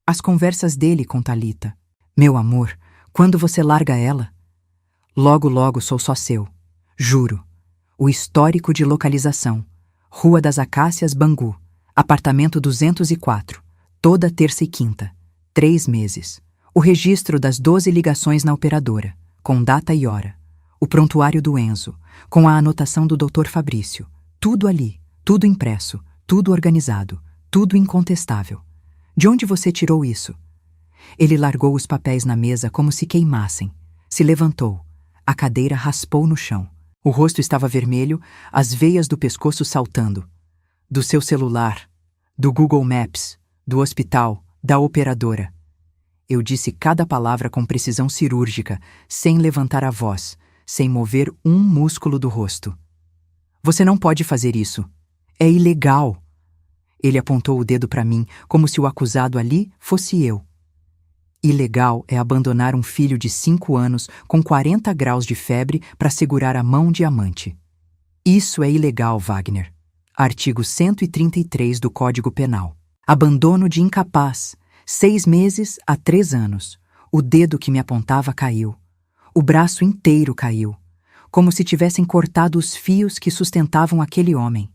As conversas dele com Thalita. Meu amor, quando você larga ela? Logo, logo sou só seu. Juro. O histórico de localização. Rua das Acácias, Bangu. Apartamento 204. Toda terça e quinta. 3 meses. O registro das 12 ligações na operadora, com data e hora. O prontuário do Enzo, com a anotação do Dr. Fabrício. Tudo ali, tudo impresso, tudo organizado, tudo incontestável. De onde você tirou isso? Ele largou os papéis na mesa como se queimassem. Se levantou. A cadeira raspou no chão. O rosto estava vermelho, as veias do pescoço saltando. Do seu celular, do Google Maps, do hospital, da operadora. Eu disse cada palavra com precisão cirúrgica, sem levantar a voz, sem mover um músculo do rosto. Você não pode fazer isso. É ilegal. Ele apontou o dedo para mim, como se o acusado ali fosse eu. Ilegal é abandonar um filho de 5 anos com 40 graus de febre para segurar a mão de amante. Isso é ilegal, Wagner. Artigo 133 do Código Penal. Abandono de incapaz. 6 meses a 3 anos. O dedo que me apontava caiu. O braço inteiro caiu. Como se tivessem cortado os fios que sustentavam aquele homem.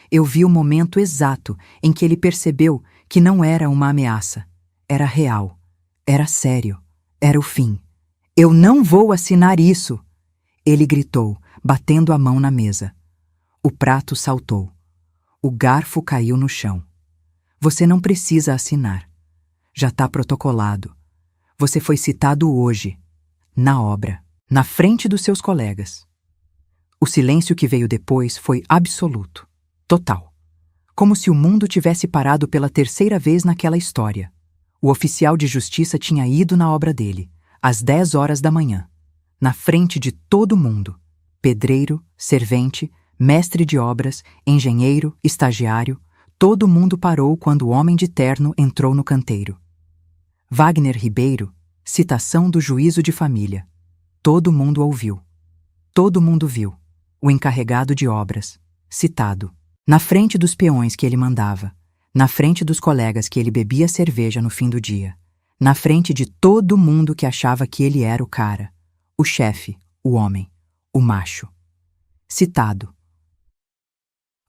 Eu vi o momento exato em que ele percebeu que não era uma ameaça. Era real. Era sério. Era o fim. Eu não vou assinar isso! Ele gritou, batendo a mão na mesa. O prato saltou. O garfo caiu no chão. Você não precisa assinar. Já está protocolado. Você foi citado hoje, na obra, na frente dos seus colegas. O silêncio que veio depois foi absoluto, total. Como se o mundo tivesse parado pela terceira vez naquela história. O oficial de justiça tinha ido na obra dele, às 10 horas da manhã, na frente de todo mundo. Pedreiro, servente, mestre de obras, engenheiro, estagiário, todo mundo parou quando o homem de terno entrou no canteiro. Wagner Ribeiro, citação do juízo de família. Todo mundo ouviu. Todo mundo viu. O encarregado de obras, citado. Na frente dos peões que ele mandava. Na frente dos colegas que ele bebia cerveja no fim do dia. Na frente de todo mundo que achava que ele era o cara. O chefe, o homem, o macho. Citado.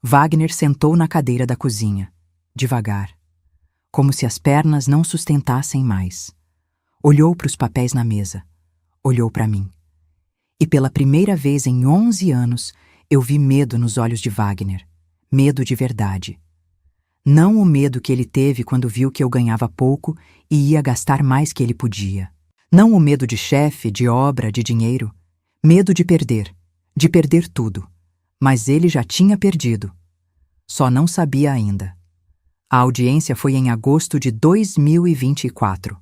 Wagner sentou na cadeira da cozinha, devagar, como se as pernas não sustentassem mais. Olhou para os papéis na mesa, olhou para mim. E pela primeira vez em 11 anos, eu vi medo nos olhos de Wagner. Medo de verdade. Não o medo que ele teve quando viu que eu ganhava pouco e ia gastar mais que ele podia. Não o medo de chefe, de obra, de dinheiro. Medo de perder tudo. Mas ele já tinha perdido. Só não sabia ainda. A audiência foi em agosto de 2024.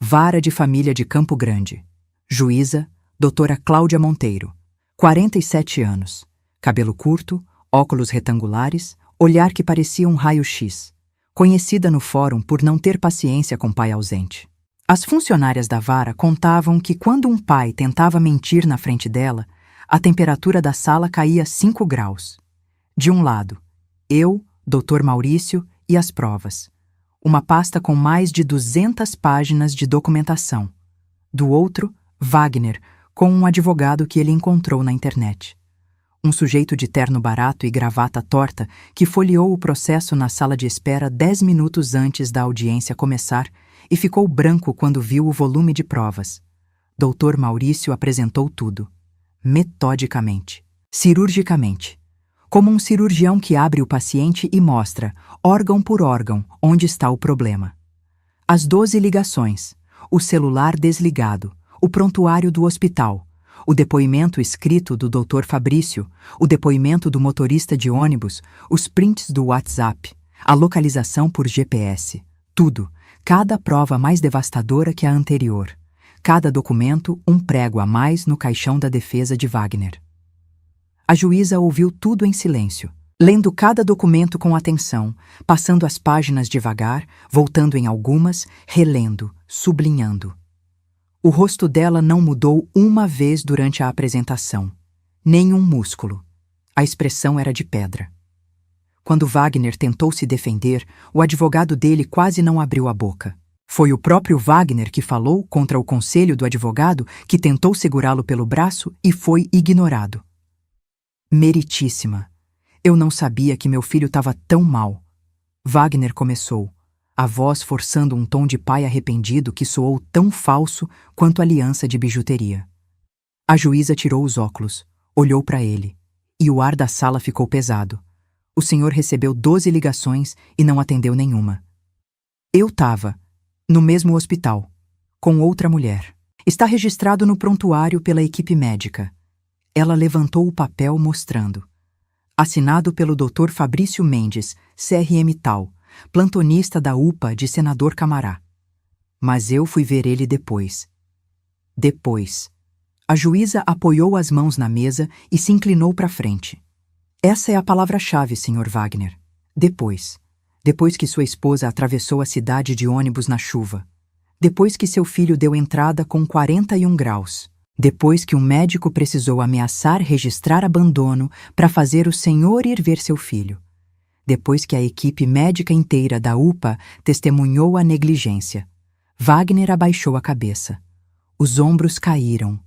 Vara de Família de Campo Grande. Juíza, doutora Cláudia Monteiro. 47 anos. Cabelo curto, óculos retangulares, olhar que parecia um raio-x. Conhecida no fórum por não ter paciência com pai ausente. As funcionárias da vara contavam que quando um pai tentava mentir na frente dela, a temperatura da sala caía 5 graus. De um lado, eu, Dr. Maurício e as provas. Uma pasta com mais de 200 páginas de documentação. Do outro, Wagner, com um advogado que ele encontrou na internet. Um sujeito de terno barato e gravata torta que folheou o processo na sala de espera 10 minutos antes da audiência começar e ficou branco quando viu o volume de provas. Dr. Maurício apresentou tudo. Metodicamente, cirurgicamente, como um cirurgião que abre o paciente e mostra, órgão por órgão, onde está o problema. As 12 ligações, o celular desligado, o prontuário do hospital, o depoimento escrito do Dr. Fabrício, o depoimento do motorista de ônibus, os prints do WhatsApp, A localização por GPS. Tudo. Cada prova mais devastadora que a anterior. Cada documento um prego a mais no caixão da defesa de Wagner. A juíza ouviu tudo em silêncio, lendo cada documento com atenção, passando as páginas devagar, voltando em algumas, relendo, sublinhando. O rosto dela não mudou uma vez durante a apresentação. Nem um músculo. A expressão era de pedra. Quando Wagner tentou se defender, o advogado dele quase não abriu a boca. Foi o próprio Wagner que falou contra o conselho do advogado, que tentou segurá-lo pelo braço e foi ignorado. Meritíssima. Eu não sabia que meu filho estava tão mal. Wagner começou, a voz forçando um tom de pai arrependido que soou tão falso quanto a aliança de bijuteria. A juíza tirou os óculos, olhou para ele, e o ar da sala ficou pesado. O senhor recebeu 12 ligações e não atendeu nenhuma. Eu estava no mesmo hospital, com outra mulher. Está registrado no prontuário pela equipe médica. Ela levantou o papel mostrando. Assinado pelo Dr. Fabrício Mendes, CRM tal, plantonista da UPA de Senador Camará. Mas eu fui ver ele depois. Depois. A juíza apoiou as mãos na mesa e se inclinou para frente. Essa é a palavra-chave, Sr. Wagner. Depois. Depois que sua esposa atravessou a cidade de ônibus na chuva. Depois que seu filho deu entrada com 41 graus. Depois que um médico precisou ameaçar registrar abandono para fazer o senhor ir ver seu filho. Depois que a equipe médica inteira da UPA testemunhou a negligência. Wagner abaixou a cabeça. Os ombros caíram.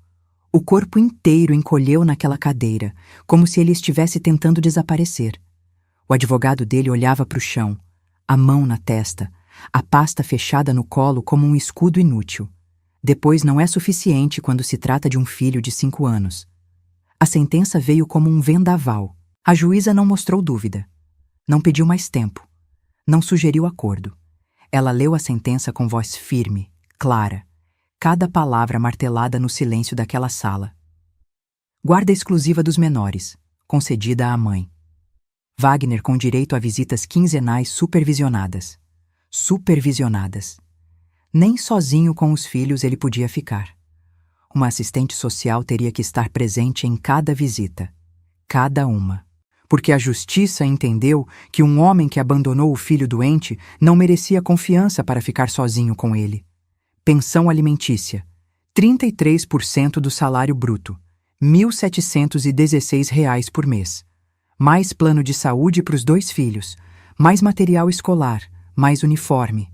O corpo inteiro encolheu naquela cadeira, como se ele estivesse tentando desaparecer. O advogado dele olhava para o chão, a mão na testa, a pasta fechada no colo como um escudo inútil. Depois não é suficiente quando se trata de um filho de 5 anos. A sentença veio como um vendaval. A juíza não mostrou dúvida. Não pediu mais tempo. Não sugeriu acordo. Ela leu a sentença com voz firme, clara. Cada palavra martelada no silêncio daquela sala. Guarda exclusiva dos menores, concedida à mãe. Wagner com direito a visitas quinzenais supervisionadas. Supervisionadas. Nem sozinho com os filhos ele podia ficar. Uma assistente social teria que estar presente em cada visita. Cada uma. Porque a justiça entendeu que um homem que abandonou o filho doente não merecia confiança para ficar sozinho com ele. Pensão alimentícia, 33% do salário bruto, R$ 1.716 por mês. Mais plano de saúde para os 2 filhos, mais material escolar, mais uniforme.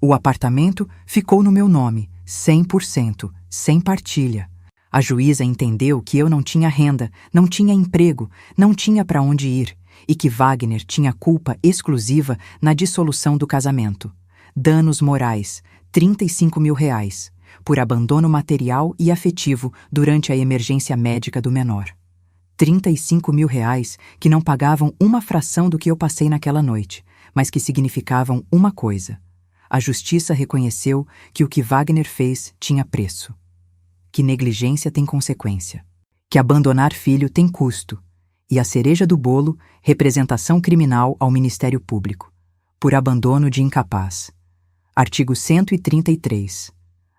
O apartamento ficou no meu nome, 100%, sem partilha. A juíza entendeu que eu não tinha renda, não tinha emprego, não tinha para onde ir, e que Wagner tinha culpa exclusiva na dissolução do casamento. Danos morais, R$ 35 mil, por abandono material e afetivo durante a emergência médica do menor. R$ 35 mil que não pagavam uma fração do que eu passei naquela noite, mas que significavam uma coisa. A justiça reconheceu que o que Wagner fez tinha preço. Que negligência tem consequência. Que abandonar filho tem custo. E a cereja do bolo, representação criminal ao Ministério Público. Por abandono de incapaz. Artigo 133.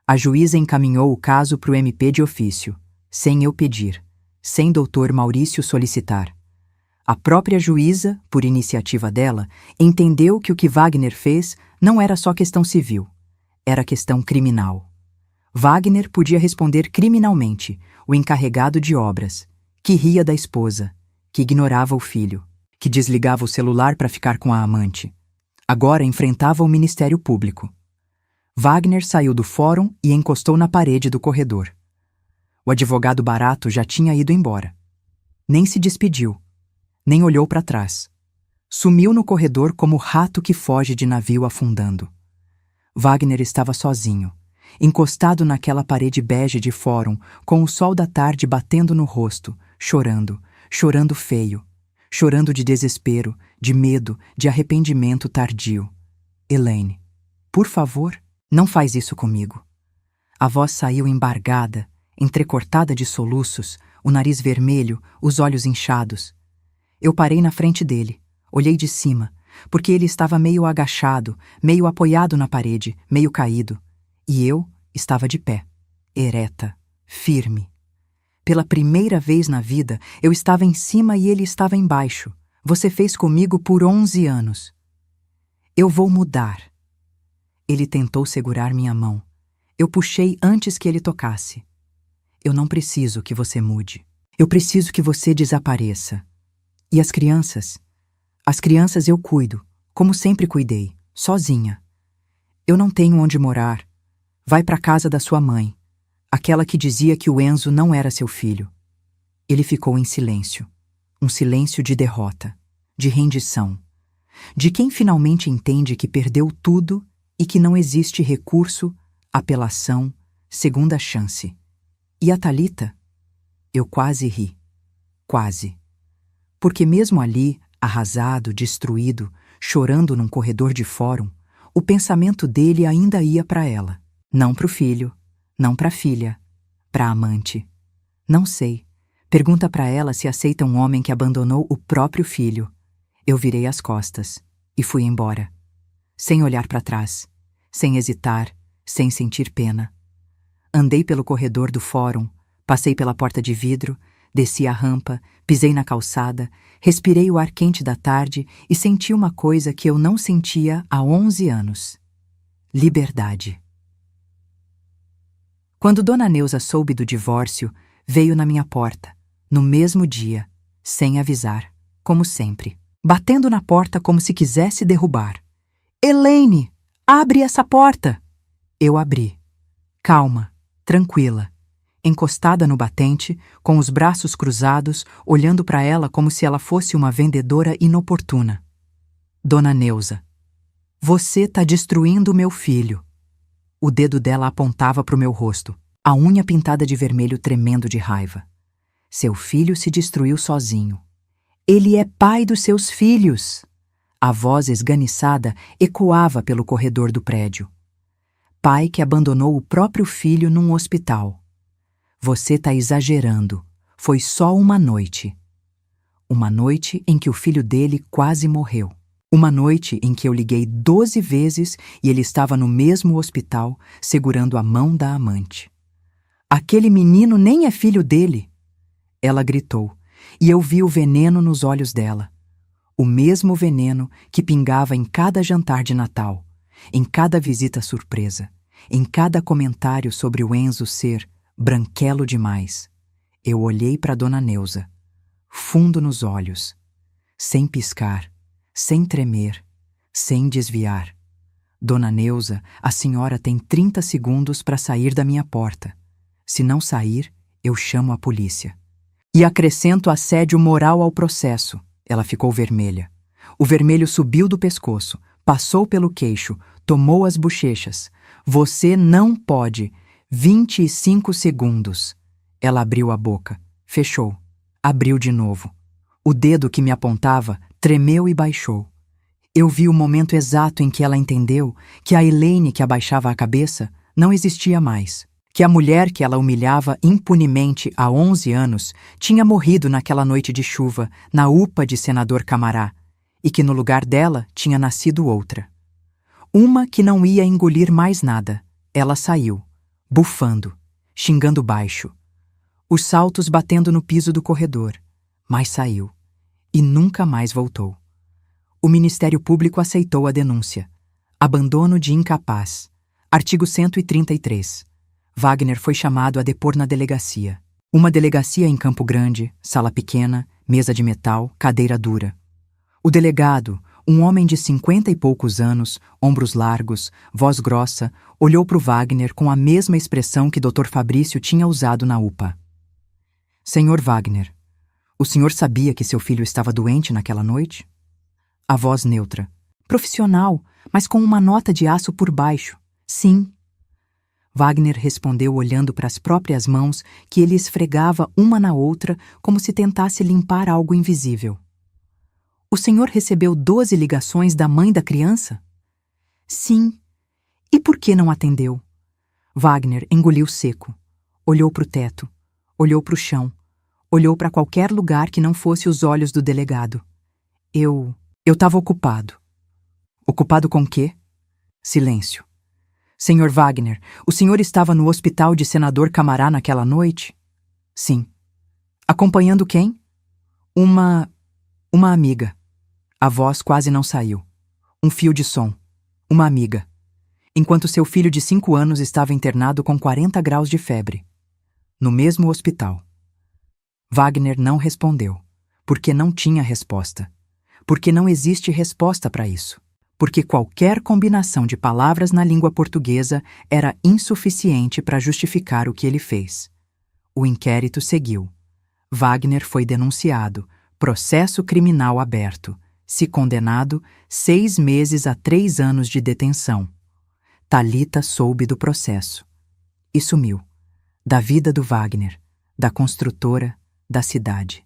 A juíza encaminhou o caso para o MP de ofício, sem eu pedir, sem Dr. Maurício solicitar. A própria juíza, por iniciativa dela, entendeu que o que Wagner fez não era só questão civil, era questão criminal. Wagner podia responder criminalmente, o encarregado de obras, que ria da esposa, que ignorava o filho, que desligava o celular para ficar com a amante. Agora enfrentava o Ministério Público. Wagner saiu do fórum e encostou na parede do corredor. O advogado barato já tinha ido embora. Nem se despediu, nem olhou para trás. Sumiu no corredor como rato que foge de navio afundando. Wagner estava sozinho, encostado naquela parede bege de fórum, com o sol da tarde batendo no rosto, chorando, chorando feio, chorando de desespero, de medo, de arrependimento tardio. Elaine, por favor, não faz isso comigo. A voz saiu embargada, entrecortada de soluços, o nariz vermelho, os olhos inchados. Eu parei na frente dele, olhei de cima, porque ele estava meio agachado, meio apoiado na parede, meio caído. E eu estava de pé, ereta, firme. Pela primeira vez na vida, eu estava em cima e ele estava embaixo. Você fez comigo por 11 anos. Eu vou mudar. Ele tentou segurar minha mão. Eu puxei antes que ele tocasse. Eu não preciso que você mude. Eu preciso que você desapareça. E as crianças? As crianças eu cuido, como sempre cuidei, sozinha. Eu não tenho onde morar. Vai para a casa da sua mãe, aquela que dizia que o Enzo não era seu filho. Ele ficou em silêncio. Um silêncio de derrota, de rendição. De quem finalmente entende que perdeu tudo e que não existe recurso, apelação, segunda chance. E a Thalita? Eu quase ri. Quase. Porque mesmo ali, arrasado, destruído, chorando num corredor de fórum, o pensamento dele ainda ia para ela. Não para o filho, não para a filha, para a amante. Não sei. Pergunta para ela se aceita um homem que abandonou o próprio filho. Eu virei as costas e fui embora. Sem olhar para trás, sem hesitar, sem sentir pena. Andei pelo corredor do fórum, passei pela porta de vidro, desci a rampa, pisei na calçada, respirei o ar quente da tarde e senti uma coisa que eu não sentia há 11 anos. Liberdade. Quando Dona Neuza soube do divórcio, veio na minha porta, no mesmo dia, sem avisar, como sempre, batendo na porta como se quisesse derrubar. Elaine, abre essa porta! Eu abri. Calma, tranquila. Encostada no batente, com os braços cruzados, olhando para ela como se ela fosse uma vendedora inoportuna. Dona Neuza, você tá destruindo meu filho. O dedo dela apontava para o meu rosto, a unha pintada de vermelho tremendo de raiva. Seu filho se destruiu sozinho. Ele é pai dos seus filhos. A voz esganiçada ecoava pelo corredor do prédio. Pai que abandonou o próprio filho num hospital. Você tá exagerando. Foi só uma noite. Uma noite em que o filho dele quase morreu. Uma noite em que eu liguei 12 vezes e ele estava no mesmo hospital, segurando a mão da amante. Aquele menino nem é filho dele. Ela gritou, e eu vi o veneno nos olhos dela. O mesmo veneno que pingava em cada jantar de Natal, em cada visita surpresa, em cada comentário sobre o Enzo ser branquelo demais. Eu olhei para Dona Neuza, fundo nos olhos, sem piscar, sem tremer, sem desviar. Dona Neuza, a senhora tem 30 segundos para sair da minha porta. Se não sair, eu chamo a polícia. E acrescento assédio moral ao processo. Ela ficou vermelha. O vermelho subiu do pescoço, passou pelo queixo, tomou as bochechas. Você não pode. 25 segundos. Ela abriu a boca, fechou, abriu de novo. O dedo que me apontava tremeu e baixou. Eu vi o momento exato em que ela entendeu que a Elaine que abaixava a cabeça não existia mais, que a mulher que ela humilhava impunemente há 11 anos tinha morrido naquela noite de chuva na UPA de Senador Camará e que no lugar dela tinha nascido outra. Uma que não ia engolir mais nada. Ela saiu, bufando, xingando baixo, os saltos batendo no piso do corredor, mas saiu e nunca mais voltou. O Ministério Público aceitou a denúncia. Abandono de incapaz. Artigo 133. Wagner foi chamado a depor na delegacia. Uma delegacia em Campo Grande, sala pequena, mesa de metal, cadeira dura. O delegado, um homem de 50 e poucos anos, ombros largos, voz grossa, olhou para o Wagner com a mesma expressão que Dr. Fabrício tinha usado na UPA. Senhor Wagner, o senhor sabia que seu filho estava doente naquela noite? A voz neutra. Profissional, mas com uma nota de aço por baixo. Sim. Wagner respondeu olhando para as próprias mãos que ele esfregava uma na outra como se tentasse limpar algo invisível. O senhor recebeu 12 ligações da mãe da criança? Sim. E por que não atendeu? Wagner engoliu seco. Olhou para o teto. Olhou para o chão. Olhou para qualquer lugar que não fosse os olhos do delegado. Eu estava ocupado. Ocupado com quê? Silêncio. Senhor Wagner, o senhor estava no hospital de Senador Camará naquela noite? Sim. Acompanhando quem? Uma amiga. A voz quase não saiu. Um fio de som. Uma amiga. Enquanto seu filho de 5 anos estava internado com 40 graus de febre. No mesmo hospital. Wagner não respondeu, porque não tinha resposta. Porque não existe resposta para isso. Porque qualquer combinação de palavras na língua portuguesa era insuficiente para justificar o que ele fez. O inquérito seguiu. Wagner foi denunciado, processo criminal aberto, se condenado 6 meses a 3 anos de detenção. Thalita soube do processo. E sumiu. Da vida do Wagner, da construtora, da cidade.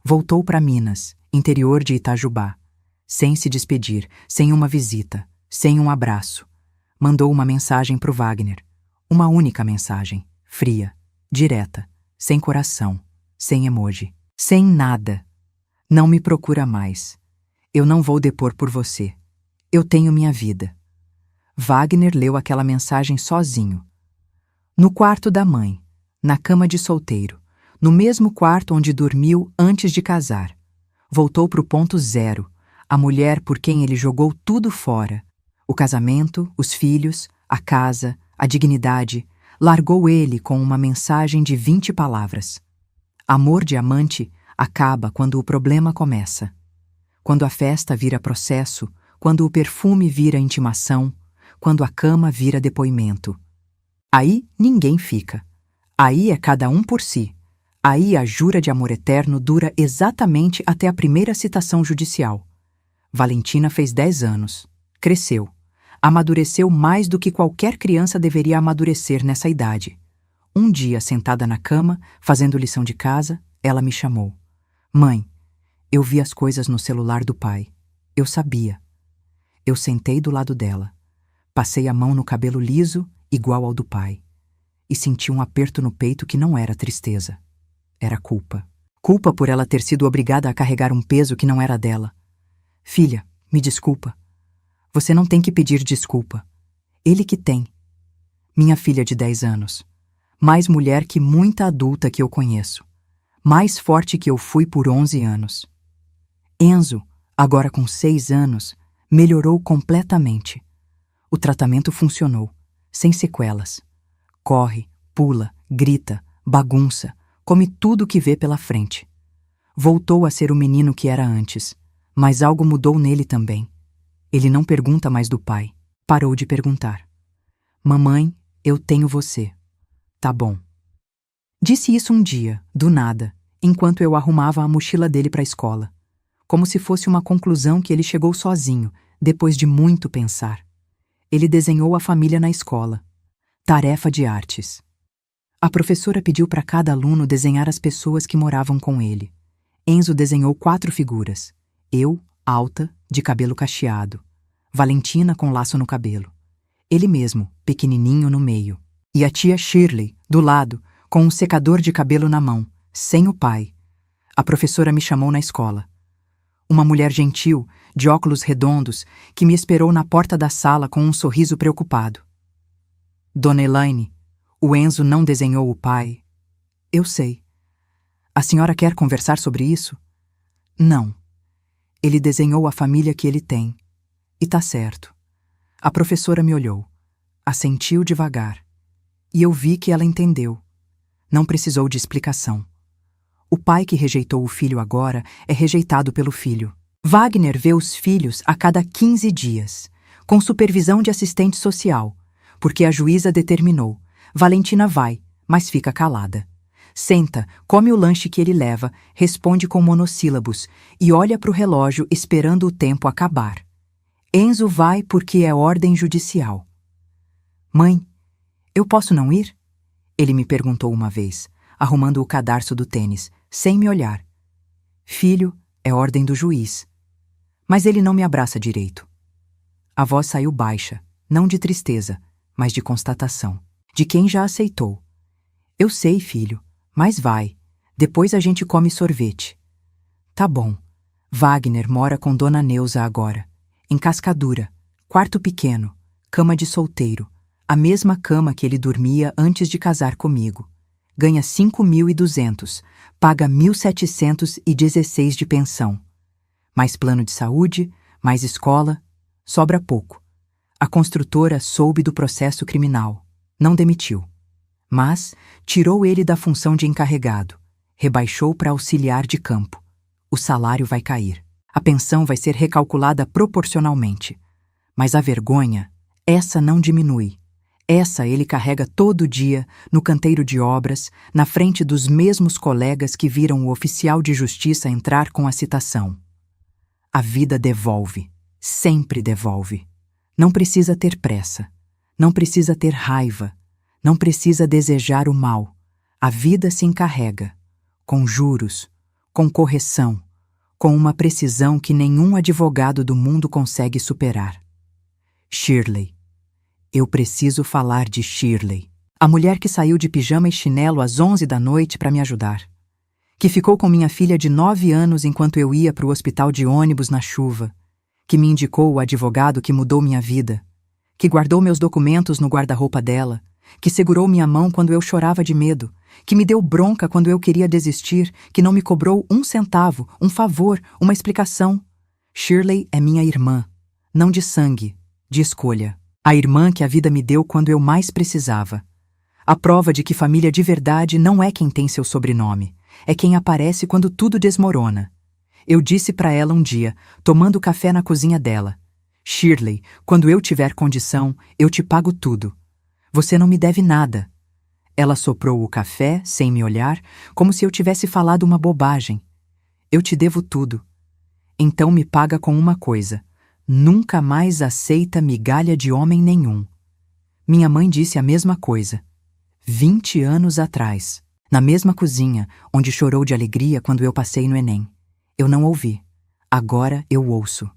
Voltou para Minas, interior de Itajubá, sem se despedir, sem uma visita, sem um abraço. Mandou uma mensagem para o Wagner. Uma única mensagem, fria, direta, sem coração, sem emoji, sem nada. Não me procura mais. Eu não vou depor por você. Eu tenho minha vida. Wagner leu aquela mensagem sozinho. No quarto da mãe, na cama de solteiro, no mesmo quarto onde dormiu antes de casar. Voltou para o ponto zero, a mulher por quem ele jogou tudo fora. O casamento, os filhos, a casa, a dignidade. Largou ele com uma mensagem de 20 palavras. Amor de amante acaba quando o problema começa. Quando a festa vira processo, quando o perfume vira intimação, quando a cama vira depoimento. Aí ninguém fica. Aí é cada um por si. Aí a jura de amor eterno dura exatamente até a primeira citação judicial. Valentina fez 10 anos. Cresceu. Amadureceu mais do que qualquer criança deveria amadurecer nessa idade. Um dia, sentada na cama, fazendo lição de casa, ela me chamou. Mãe, eu vi as coisas no celular do pai. Eu sabia. Eu sentei do lado dela. Passei a mão no cabelo liso, igual ao do pai. E senti um aperto no peito que não era tristeza. Era culpa. Culpa por ela ter sido obrigada a carregar um peso que não era dela. Filha, me desculpa. Você não tem que pedir desculpa. Ele que tem. Minha filha de 10 anos. Mais mulher que muita adulta que eu conheço. Mais forte que eu fui por 11 anos. Enzo, agora com 6 anos, melhorou completamente. O tratamento funcionou, sem sequelas. Corre, pula, grita, bagunça, come tudo que vê pela frente. Voltou a ser o menino que era antes, mas algo mudou nele também. Ele não pergunta mais do pai. Parou de perguntar. Mamãe, eu tenho você. Tá bom. Disse isso um dia, do nada, enquanto eu arrumava a mochila dele para a escola. Como se fosse uma conclusão que ele chegou sozinho, depois de muito pensar. Ele desenhou a família na escola. Tarefa de artes. A professora pediu para cada aluno desenhar as pessoas que moravam com ele. Enzo desenhou 4 figuras. Eu, alta, de cabelo cacheado. Valentina com laço no cabelo. Ele mesmo, pequenininho no meio. E a tia Shirley, do lado, com um secador de cabelo na mão, sem o pai. A professora me chamou na escola. Uma mulher gentil, de óculos redondos, que me esperou na porta da sala com um sorriso preocupado. Dona Elaine, o Enzo não desenhou o pai. Eu sei. A senhora quer conversar sobre isso? Não. Ele desenhou a família que ele tem. E tá certo. A professora me olhou. Assentiu devagar. E eu vi que ela entendeu. Não precisou de explicação. O pai que rejeitou o filho agora é rejeitado pelo filho. Wagner vê os filhos a cada 15 dias, com supervisão de assistente social, porque a juíza determinou. Valentina vai, mas fica calada. Senta, come o lanche que ele leva, responde com monossílabos e olha para o relógio esperando o tempo acabar. Enzo vai porque é ordem judicial. Mãe, eu posso não ir? Ele me perguntou uma vez, arrumando o cadarço do tênis, sem me olhar. Filho, é ordem do juiz. Mas ele não me abraça direito. A voz saiu baixa, não de tristeza, mas de constatação, de quem já aceitou. Eu sei, filho, mas vai. Depois a gente come sorvete. Tá bom. Wagner mora com Dona Neuza agora. em Cascadura, quarto pequeno, cama de solteiro, a mesma cama que ele dormia antes de casar comigo. Ganha 5.200, paga 1.716 de pensão. Mais plano de saúde, mais escola, sobra pouco. A construtora soube do processo criminal, não demitiu. Mas tirou ele da função de encarregado, rebaixou para auxiliar de campo. O salário vai cair. A pensão vai ser recalculada proporcionalmente. Mas a vergonha, essa não diminui. Essa ele carrega todo dia no canteiro de obras, na frente dos mesmos colegas que viram o oficial de justiça entrar com a citação. A vida devolve, sempre devolve. Não precisa ter pressa, não precisa ter raiva, não precisa desejar o mal. A vida se encarrega, com juros, com correção, com uma precisão que nenhum advogado do mundo consegue superar. Shirley. Eu preciso falar de Shirley. A mulher que saiu de pijama e chinelo às 11 da noite para me ajudar. Que ficou com minha filha de 9 anos enquanto eu ia para o hospital de ônibus na chuva. Que me indicou o advogado que mudou minha vida. Que guardou meus documentos no guarda-roupa dela. Que segurou minha mão quando eu chorava de medo. Que me deu bronca quando eu queria desistir. Que não me cobrou um centavo, um favor, uma explicação. Shirley é minha irmã. Não de sangue, de escolha. A irmã que a vida me deu quando eu mais precisava. A prova de que família de verdade não é quem tem seu sobrenome, é quem aparece quando tudo desmorona. Eu disse para ela um dia, tomando café na cozinha dela: Shirley, quando eu tiver condição, eu te pago tudo. Você não me deve nada. Ela soprou o café, sem me olhar, como se eu tivesse falado uma bobagem. Eu te devo tudo. Então me paga com uma coisa. Nunca mais aceita migalha de homem nenhum. Minha mãe disse a mesma coisa. 20 anos atrás, na mesma cozinha, onde chorou de alegria quando eu passei no Enem. Eu não ouvi. Agora eu ouço.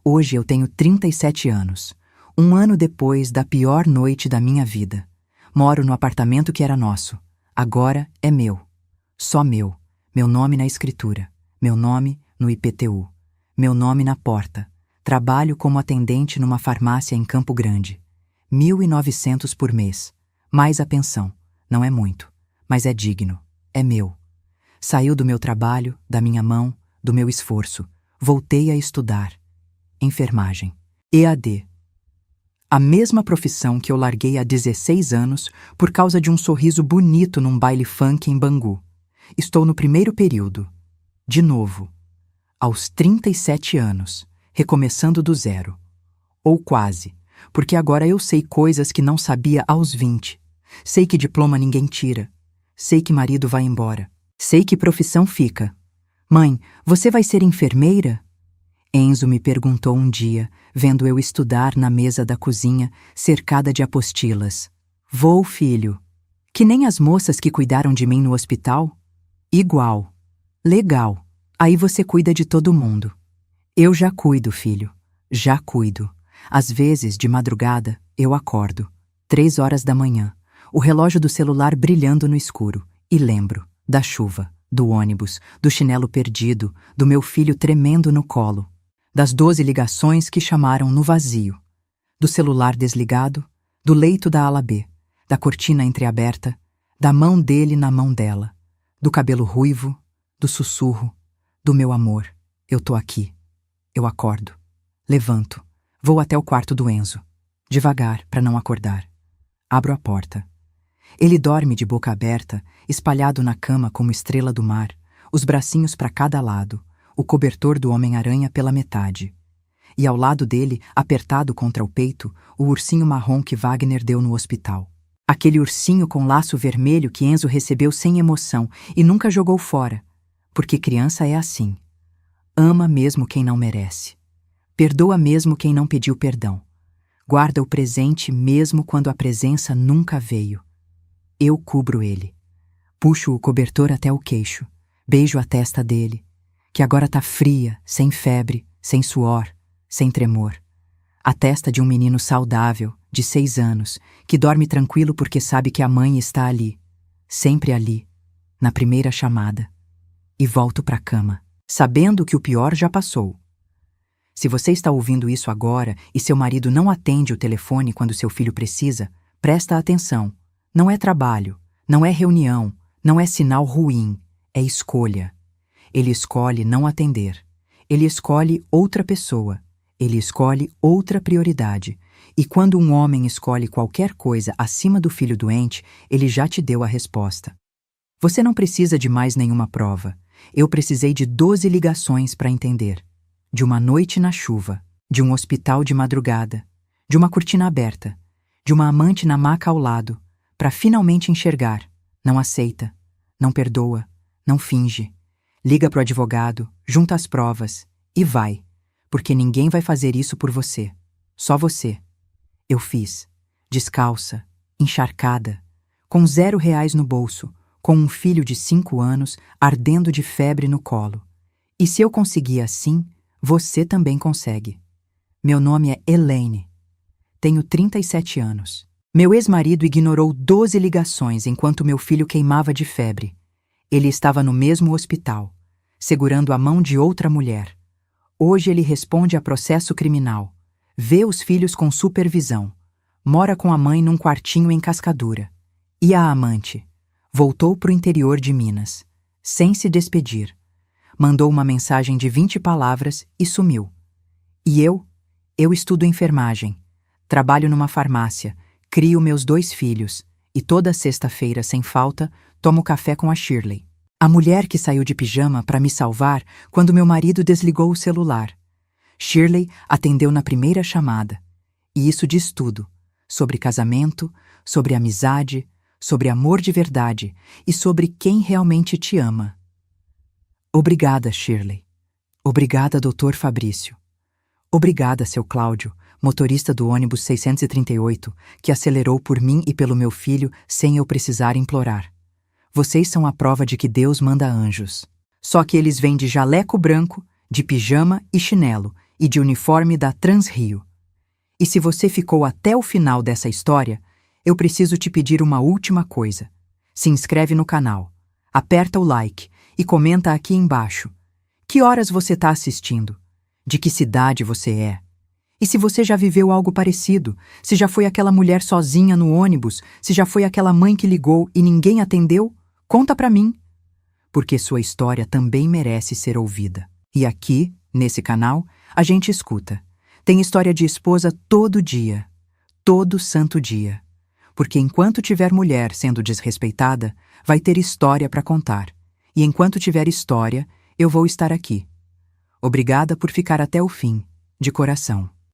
Hoje eu tenho 37 anos. Um ano depois da pior noite da minha vida. Moro no apartamento que era nosso. Agora é meu. Só meu. Meu nome na escritura. Meu nome no IPTU. Meu nome na porta. Trabalho como atendente numa farmácia em Campo Grande. 1.900 por mês. Mais a pensão. Não é muito, mas é digno. É meu. Saiu do meu trabalho, da minha mão, do meu esforço. Voltei a estudar. Enfermagem. EAD. A mesma profissão que eu larguei há 16 anos por causa de um sorriso bonito num baile funk em Bangu. Estou no primeiro período. De novo. Aos 37 anos. Recomeçando do zero. Ou quase, porque agora eu sei coisas que não sabia aos 20. Sei que diploma ninguém tira. Sei que marido vai embora. Sei que profissão fica. Mãe, você vai ser enfermeira? Enzo me perguntou um dia, vendo eu estudar na mesa da cozinha, cercada de apostilas. Vou, filho. Que nem as moças que cuidaram de mim no hospital? Igual. Legal. Aí você cuida de todo mundo. Eu já cuido, filho. Já cuido. Às vezes, de madrugada, eu acordo. 3 horas da manhã. O relógio do celular brilhando no escuro. E lembro da chuva, do ônibus, do chinelo perdido, do meu filho tremendo no colo. Das 12 ligações que chamaram no vazio. Do celular desligado, do leito da ala B, da cortina entreaberta, da mão dele na mão dela, do cabelo ruivo, do sussurro, do meu amor. Eu tô aqui. Eu acordo. Levanto. Vou até o quarto do Enzo. Devagar, para não acordar. Abro a porta. Ele dorme de boca aberta, espalhado na cama como estrela do mar, os bracinhos para cada lado, o cobertor do Homem-Aranha pela metade. E ao lado dele, apertado contra o peito, o ursinho marrom que Wagner deu no hospital. Aquele ursinho com laço vermelho que Enzo recebeu sem emoção e nunca jogou fora, porque criança é assim. Ama mesmo quem não merece. Perdoa mesmo quem não pediu perdão. Guarda o presente mesmo quando a presença nunca veio. Eu cubro ele. Puxo o cobertor até o queixo. Beijo a testa dele, que agora tá fria, sem febre, sem suor, sem tremor. A testa de um menino saudável, de 6 anos, que dorme tranquilo porque sabe que a mãe está ali. Sempre ali, na primeira chamada. E volto pra cama, sabendo que o pior já passou. Se você está ouvindo isso agora e seu marido não atende o telefone quando seu filho precisa, presta atenção. Não é trabalho, não é reunião, não é sinal ruim, é escolha. Ele escolhe não atender. Ele escolhe outra pessoa. Ele escolhe outra prioridade. E quando um homem escolhe qualquer coisa acima do filho doente, ele já te deu a resposta. Você não precisa de mais nenhuma prova. Eu precisei de 12 ligações para entender. De uma noite na chuva, de um hospital de madrugada, de uma cortina aberta, de uma amante na maca ao lado, para finalmente enxergar. Não aceita, não perdoa, não finge. Liga pro advogado, junta as provas e vai, porque ninguém vai fazer isso por você. Só você. Eu fiz, descalça, encharcada, com R$0 no bolso, com um filho de 5 anos ardendo de febre no colo. E se eu consegui assim, você também consegue. Meu nome é Elaine. Tenho 37 anos. Meu ex-marido ignorou 12 ligações enquanto meu filho queimava de febre. Ele estava no mesmo hospital, segurando a mão de outra mulher. Hoje ele responde a processo criminal. Vê os filhos com supervisão. Mora com a mãe num quartinho em Cascadura. E a amante? Voltou pro interior de Minas, sem se despedir. Mandou uma mensagem de 20 palavras e sumiu. E eu? Eu estudo enfermagem. Trabalho numa farmácia, crio meus 2 filhos e toda sexta-feira, sem falta, tomo café com a Shirley, a mulher que saiu de pijama para me salvar quando meu marido desligou o celular. Shirley atendeu na primeira chamada. E isso diz tudo, sobre casamento, sobre amizade, sobre amor de verdade e sobre quem realmente te ama. Obrigada, Shirley. Obrigada, Dr. Fabrício. Obrigada, seu Cláudio, motorista do ônibus 638, que acelerou por mim e pelo meu filho sem eu precisar implorar. Vocês são a prova de que Deus manda anjos. Só que eles vêm de jaleco branco, de pijama e chinelo e de uniforme da Transrio. E se você ficou até o final dessa história, eu preciso te pedir uma última coisa. Se inscreve no canal, aperta o like e comenta aqui embaixo. Que horas você está assistindo? De que cidade você é? E se você já viveu algo parecido, se já foi aquela mulher sozinha no ônibus, se já foi aquela mãe que ligou e ninguém atendeu, conta pra mim. Porque sua história também merece ser ouvida. E aqui, nesse canal, a gente escuta. Tem história de esposa todo dia, todo santo dia. Porque enquanto tiver mulher sendo desrespeitada, vai ter história para contar. E enquanto tiver história, eu vou estar aqui. Obrigada por ficar até o fim, de coração.